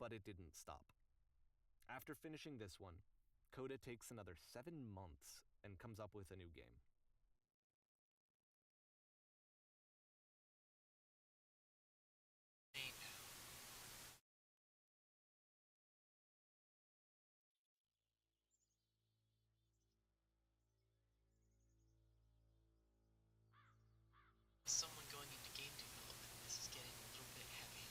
But it didn't stop. After finishing this one, Coda takes another 7 months and comes up with a new game. Someone going into game development, this is getting a little bit heavy.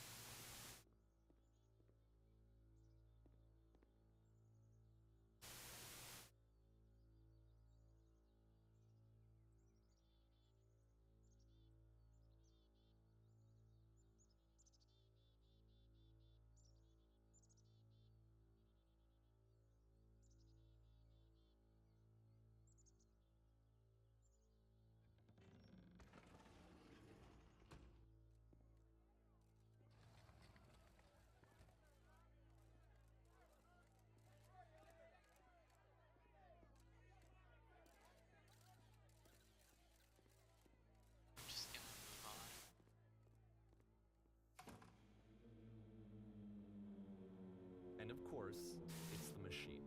I'm just gonna move on. And of course, it's the machine.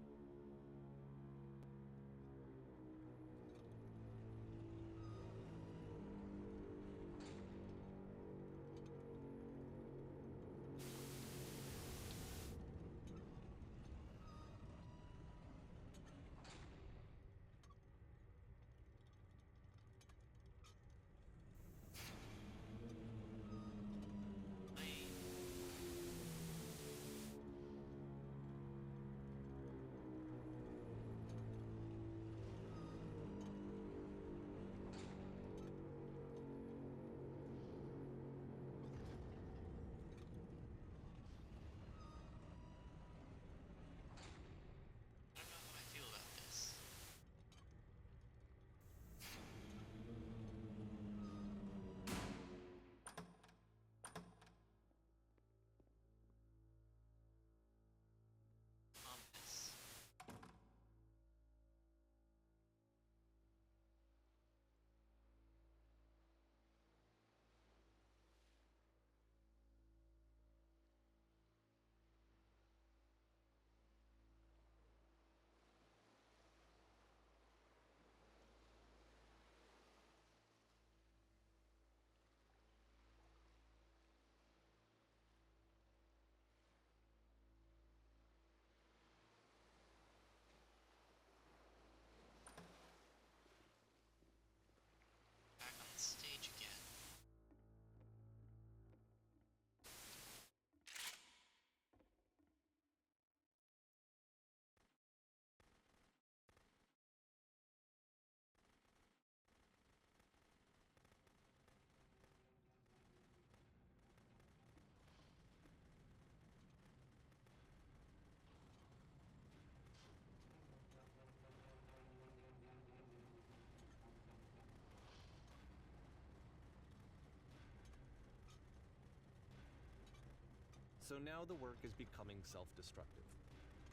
So now the work is becoming self-destructive.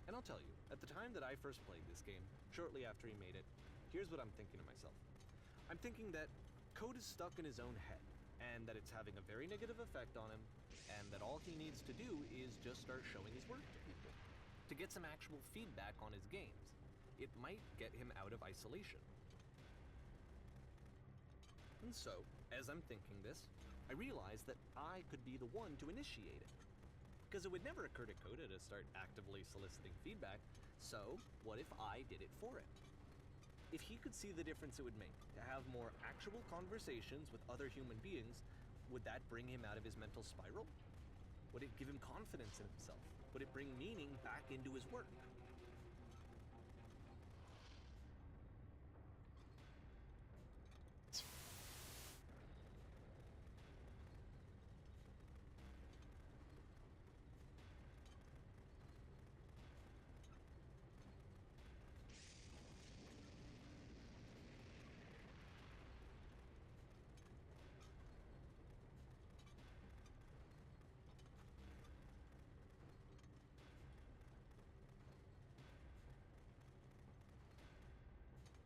And I'll tell you, at the time that I first played this game, shortly after he made it, here's what I'm thinking to myself. I'm thinking that code is stuck in his own head, and that it's having a very negative effect on him, and that all he needs to do is just start showing his work to people, to get some actual feedback on his games. It might get him out of isolation. And so, as I'm thinking this, I realized that I could be the one to initiate it. Because it would never occur to Coda to start actively soliciting feedback, so what if I did it for him? If he could see the difference it would make to have more actual conversations with other human beings, would that bring him out of his mental spiral? Would it give him confidence in himself? Would it bring meaning back into his work?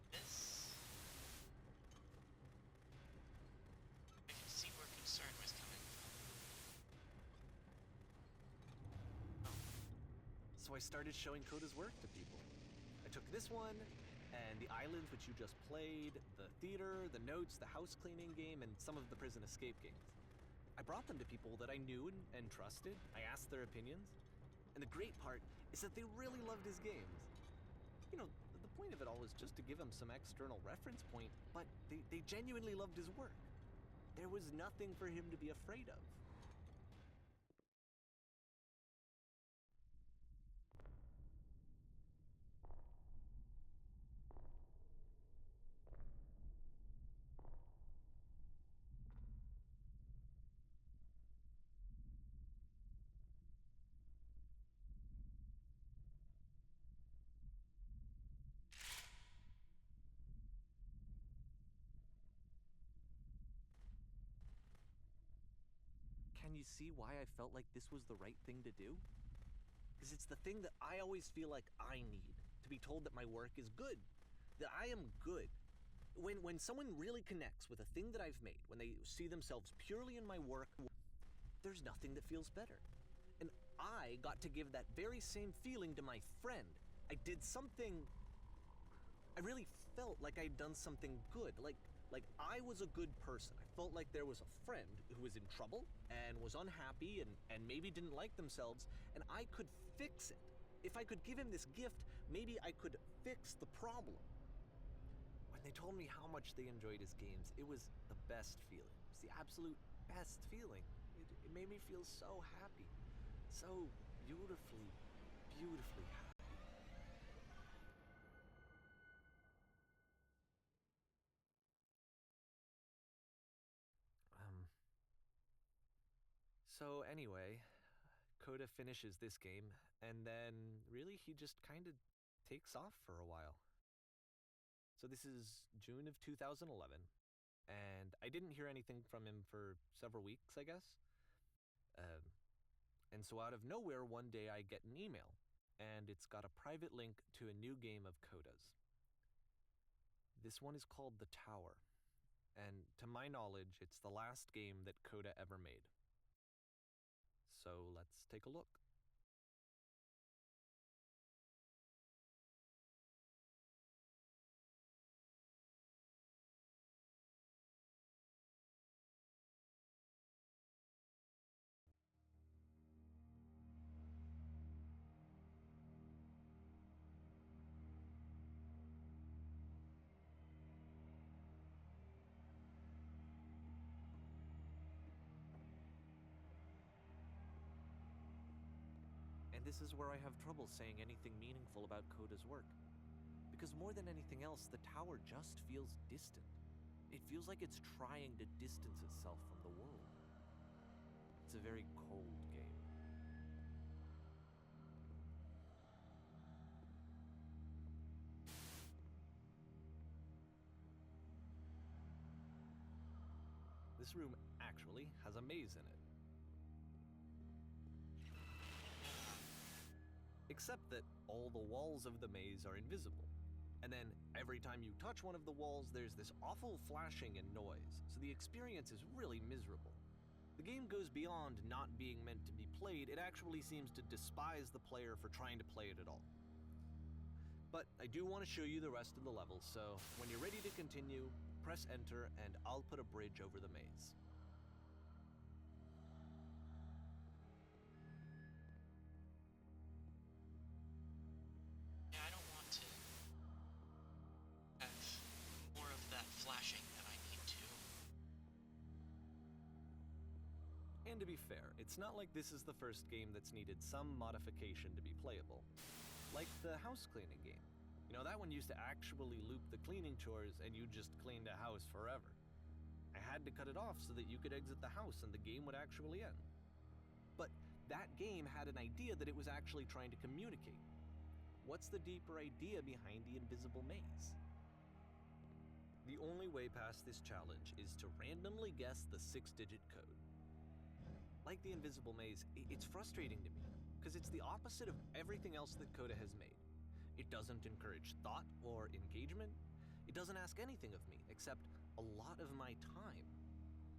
This... I could see where concern was coming from. Oh, So I started showing Coda's work to people. I took this one, and the islands which you just played, the theater, the notes, the house cleaning game, and some of the prison escape games. I brought them to people that I knew and trusted. I asked their opinions. And the great part is that they really loved his games. You know, the point of it all was just to give him some external reference point, but they genuinely loved his work. There was nothing for him to be afraid of. Can you see why I felt like this was the right thing to do? Because it's the thing that I always feel like I need, to be told that my work is good, that I am good. When someone really connects with a thing that I've made, when they see themselves purely in my work, there's nothing that feels better. And I got to give that very same feeling to my friend. I did something... I really felt like I'd done something good, like I was a good person. I felt like there was a friend who was in trouble and was unhappy and maybe didn't like themselves, and I could fix it. If I could give him this gift, maybe I could fix the problem. When they told me how much they enjoyed his games, it was the best feeling. It was the absolute best feeling. It made me feel so happy. So beautifully, beautifully happy. So anyway, Coda finishes this game, and then really he just kind of takes off for a while. So this is June of 2011, and I didn't hear anything from him for several weeks, I guess. And so out of nowhere, one day I get an email, and it's got a private link to a new game of Coda's. This one is called The Tower, and to my knowledge, it's the last game that Coda ever made. So let's take a look. And this is where I have trouble saying anything meaningful about Coda's work. Because more than anything else, the tower just feels distant. It feels like it's trying to distance itself from the world. It's a very cold game. This room actually has a maze in it. except that all the walls of the maze are invisible. And then every time you touch one of the walls, there's this awful flashing and noise, so the experience is really miserable. The game goes beyond not being meant to be played, it actually seems to despise the player for trying to play it at all. But I do want to show you the rest of the level, so when you're ready to continue, press enter and I'll put a bridge over the maze. Yeah, I don't want to have more of that flashing than I need to. And to be fair, it's not like this is the first game that's needed some modification to be playable. Like the house cleaning game. You know, that one used to actually loop the cleaning chores and you just cleaned a house forever. I had to cut it off so that you could exit the house and the game would actually end. But that game had an idea that it was actually trying to communicate. What's the deeper idea behind the invisible maze? The only way past this challenge is to randomly guess the 6-digit code. Like the invisible maze, it's frustrating to me, because it's the opposite of everything else that Coda has made. It doesn't encourage thought or engagement. It doesn't ask anything of me, except a lot of my time.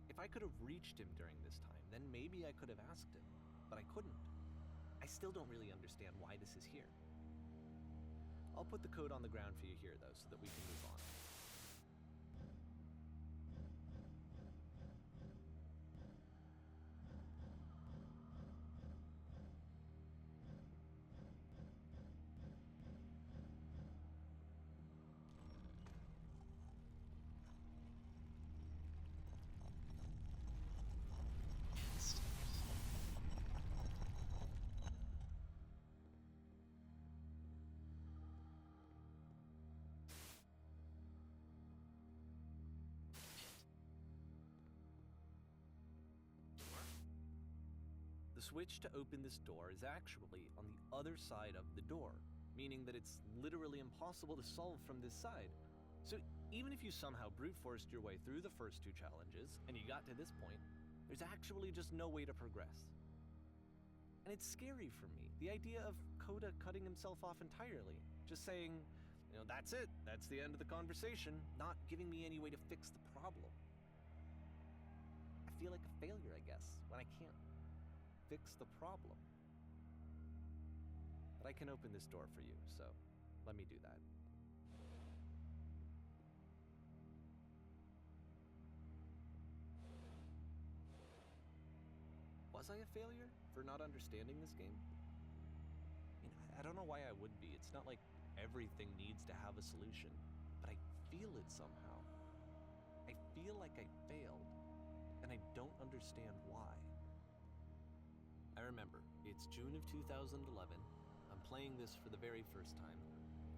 If I could have reached him during this time, then maybe I could have asked him, but I couldn't. I still don't really understand why this is here. I'll put the code on the ground for you here, though, so that we can move on. The switch to open this door is actually on the other side of the door, meaning that it's literally impossible to solve from this side. So even if you somehow brute forced your way through the first 2 challenges, and you got to this point, there's actually just no way to progress. And it's scary for me, the idea of Coda cutting himself off entirely, just saying, you know, that's it, that's the end of the conversation, not giving me any way to fix the problem. I feel like a failure, I guess, when I can't fix the problem. But I can open this door for you, so let me do that. Was I a failure for not understanding this game? I mean, I don't know why I would be. It's not like everything needs to have a solution, but I feel it somehow. I feel like I failed, and I don't understand why. I remember, it's June of 2011, I'm playing this for the very first time,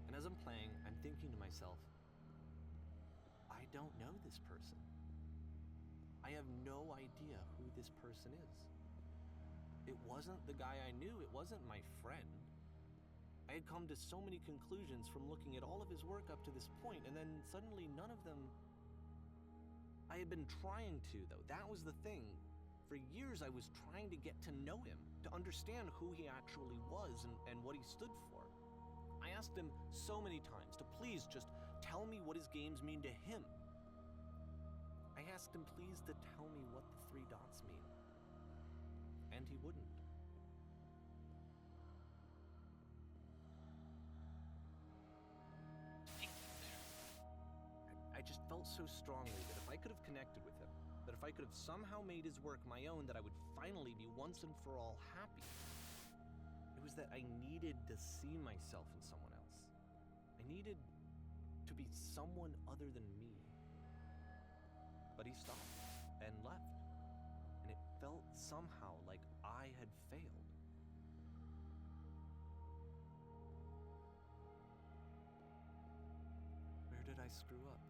and as I'm playing, I'm thinking to myself, I don't know this person. I have no idea who this person is. It wasn't the guy I knew, it wasn't my friend. I had come to so many conclusions from looking at all of his work up to this point, and then suddenly none of them... I had been trying to, though, that was the thing. For years, I was trying to get to know him, to understand who he actually was and what he stood for. I asked him so many times to please just tell me what his games mean to him. I asked him please to tell me what the 3 dots mean. And he wouldn't. I just felt so strongly that if I could have connected with him, that if I could have somehow made his work my own, that I would finally be once and for all happy. It was that I needed to see myself in someone else. I needed to be someone other than me. But he stopped and left, and it felt somehow like I had failed. Where did I screw up?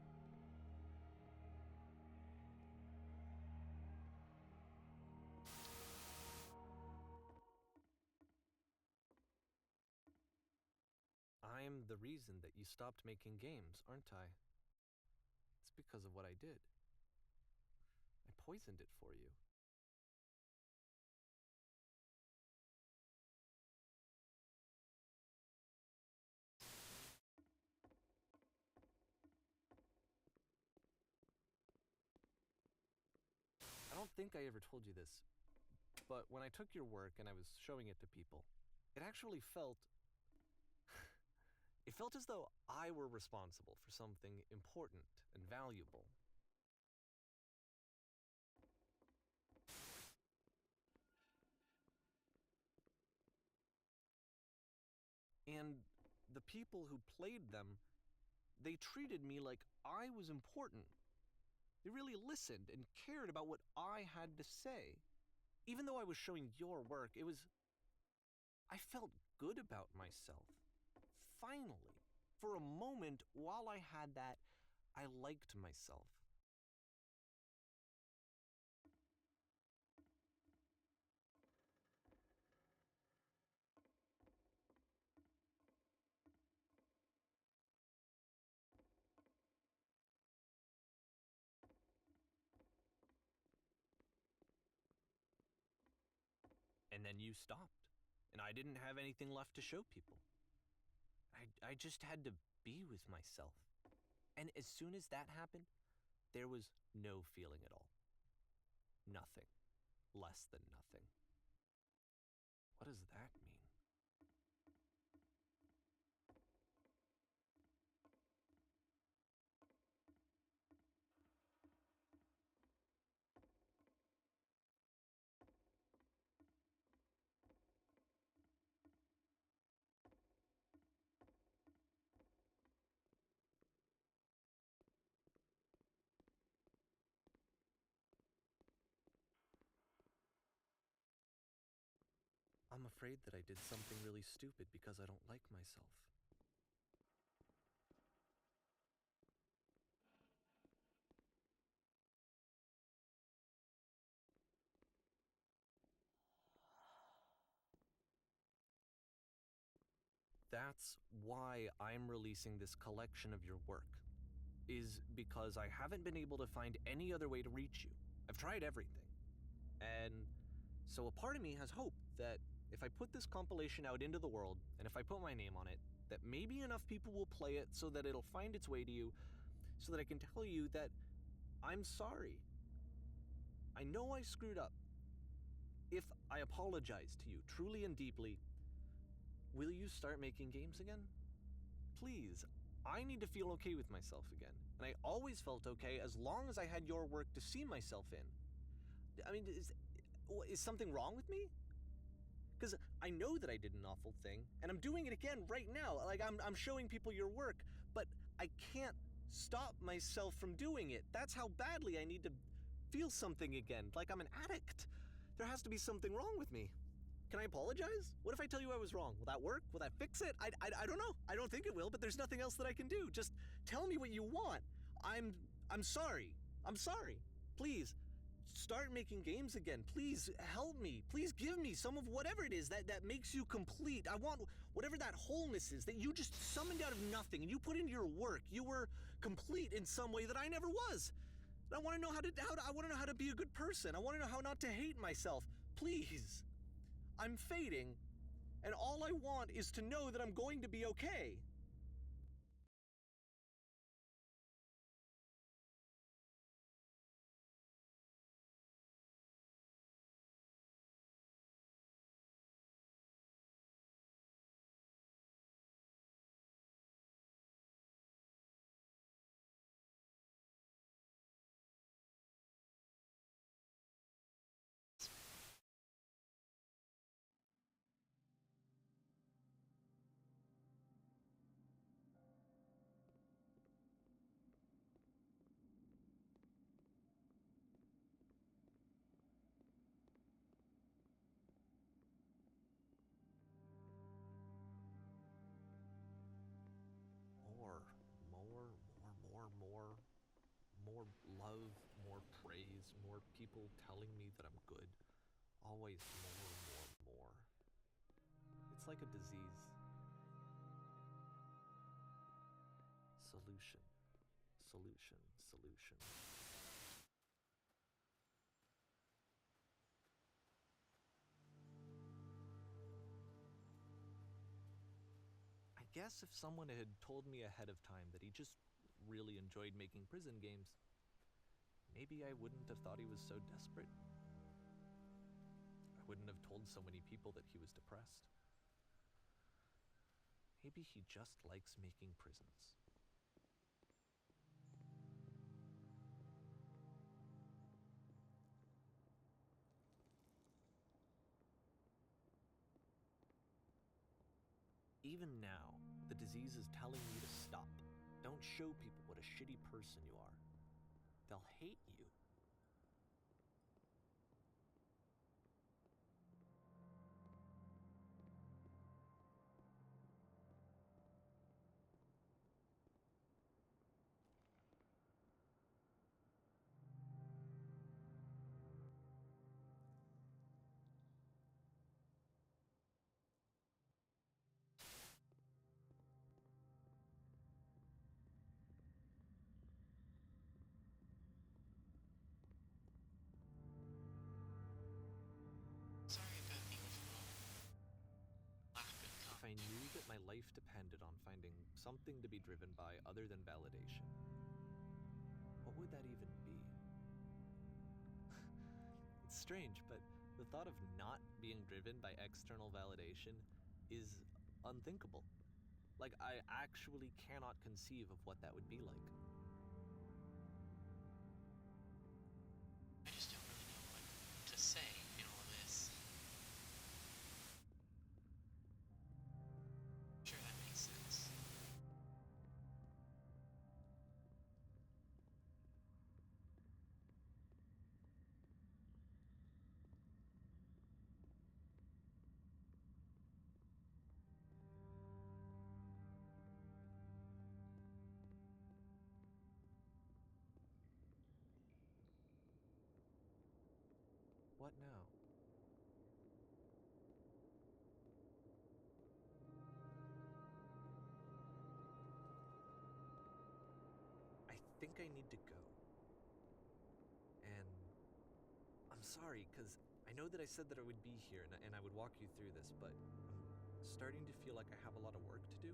I'm the reason that you stopped making games, aren't I? It's because of what I did. I poisoned it for you. don't think I ever told you this, but when I took your work and I was showing it to people, it actually felt... It felt as though I were responsible for something important and valuable. And the people who played them, they treated me like I was important. They really listened and cared about what I had to say. Even though I was showing your work, I felt good about myself. Finally, for a moment, while I had that, I liked myself. And then you stopped, and I didn't have anything left to show people. I just had to be with myself. And as soon as that happened, there was no feeling at all. Nothing. Less than nothing. What does that mean? I'm afraid that I did something really stupid because I don't like myself. That's why I'm releasing this collection of your work, is because I haven't been able to find any other way to reach you. I've tried everything. And so a part of me has hope that if I put this compilation out into the world, and if I put my name on it, that maybe enough people will play it so that it'll find its way to you, so that I can tell you that I'm sorry. I know I screwed up. If I apologize to you truly and deeply, will you start making games again? Please, I need to feel okay with myself again. And I always felt okay as long as I had your work to see myself in. I mean, is something wrong with me? Because I know that I did an awful thing, and I'm doing it again right now. Like, I'm showing people your work, but I can't stop myself from doing it. That's how badly I need to feel something again, like I'm an addict. There has to be something wrong with me. Can I apologize? What if I tell you I was wrong? Will that work? Will that fix it? I don't know. I don't think it will, but there's nothing else that I can do. Just tell me what you want. I'm sorry. I'm sorry. Please, start making games again. Please help me. Please give me some of whatever it is that makes you complete. I want whatever that wholeness is that you just summoned out of nothing and you put into your work. You were complete in some way that I never was. I want to know I want to know how to be a good person. I want to know how not to hate myself. Please. I'm fading, and all I want is to know that I'm going to be okay. More love, more praise, more people telling me that I'm good. Always more. It's like a disease. Solution. I guess if someone had told me ahead of time that he just really enjoyed making prison games, maybe I wouldn't have thought he was so desperate. I wouldn't have told so many people that he was depressed. Maybe he just likes making prisons. Even now, the disease is telling me to stop. Don't show people what a shitty person you are. They'll hate you. Sorry about the overall lack of If I knew that my life depended on finding something to be driven by other than validation, what would that even be? It's strange, but the thought of not being driven by external validation is unthinkable. Like, I actually cannot conceive of what that would be like. I just don't really know what to say in all this. Sure, that makes sense. What now? I think I need to go. And I'm sorry, because I know that I said that I would be here and I would walk you through this, but I'm starting to feel like I have a lot of work to do.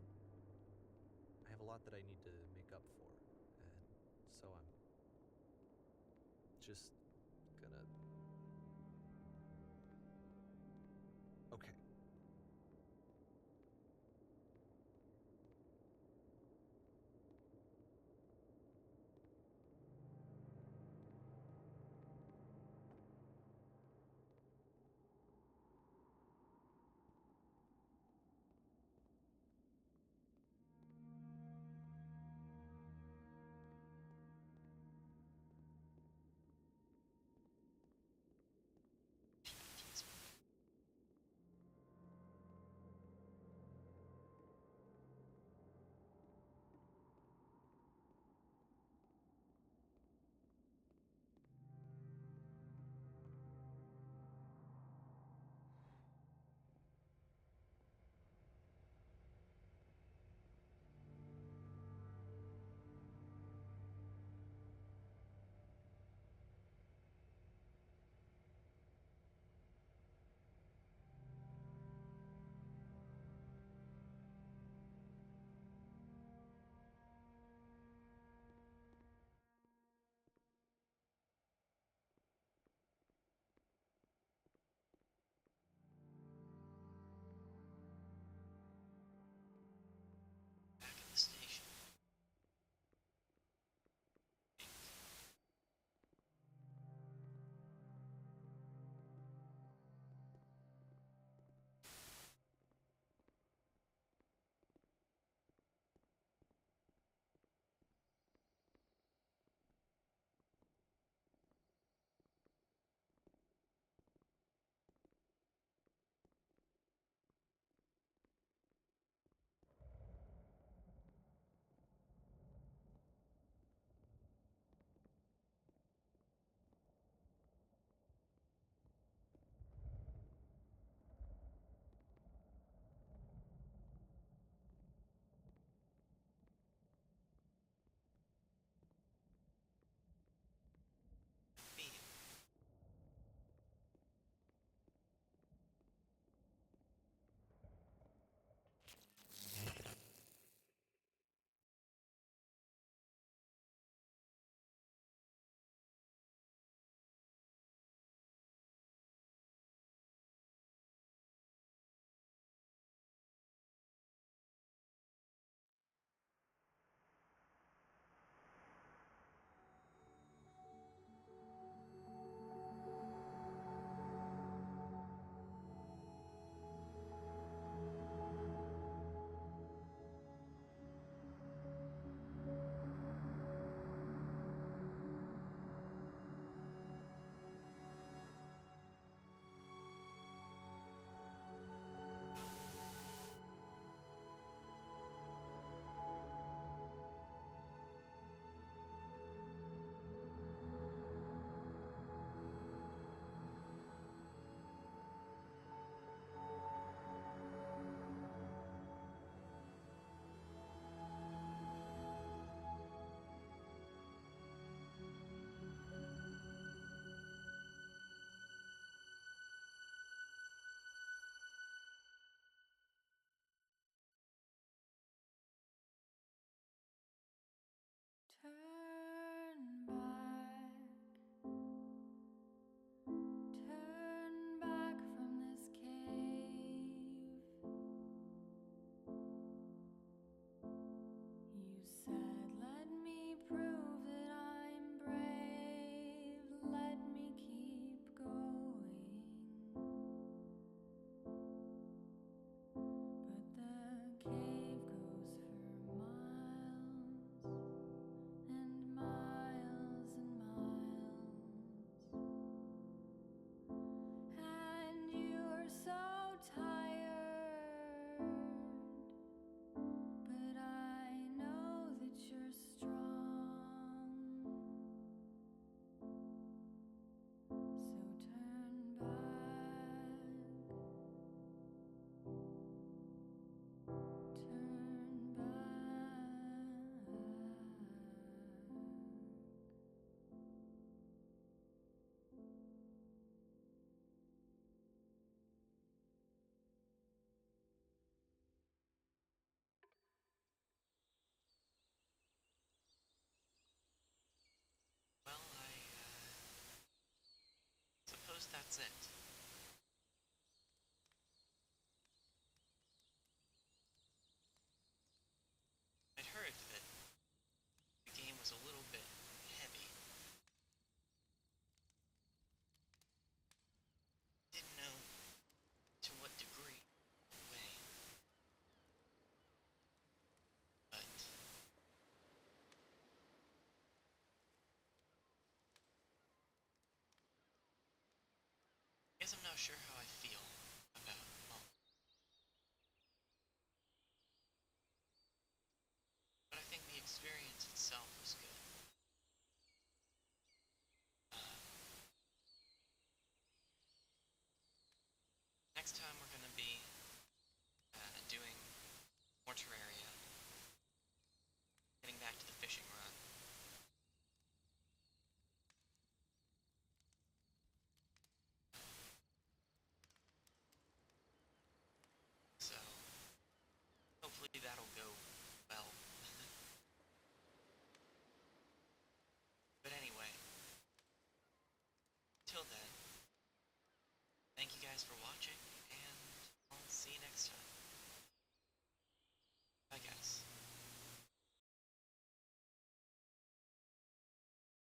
I have a lot that I need to make up for, and so I'm just gonna... Okay. suppose that's it. I'd heard that the game was a little bit heavy. Didn't know to what degree or way. But I guess I'm not sure how I feel about but I think the experience itself was good. Uh, Next time we're gonna be doing more Terraria, getting back to the fishing run. So hopefully that'll go well. But anyway, till then, thank you guys for watching, and I'll see you next time.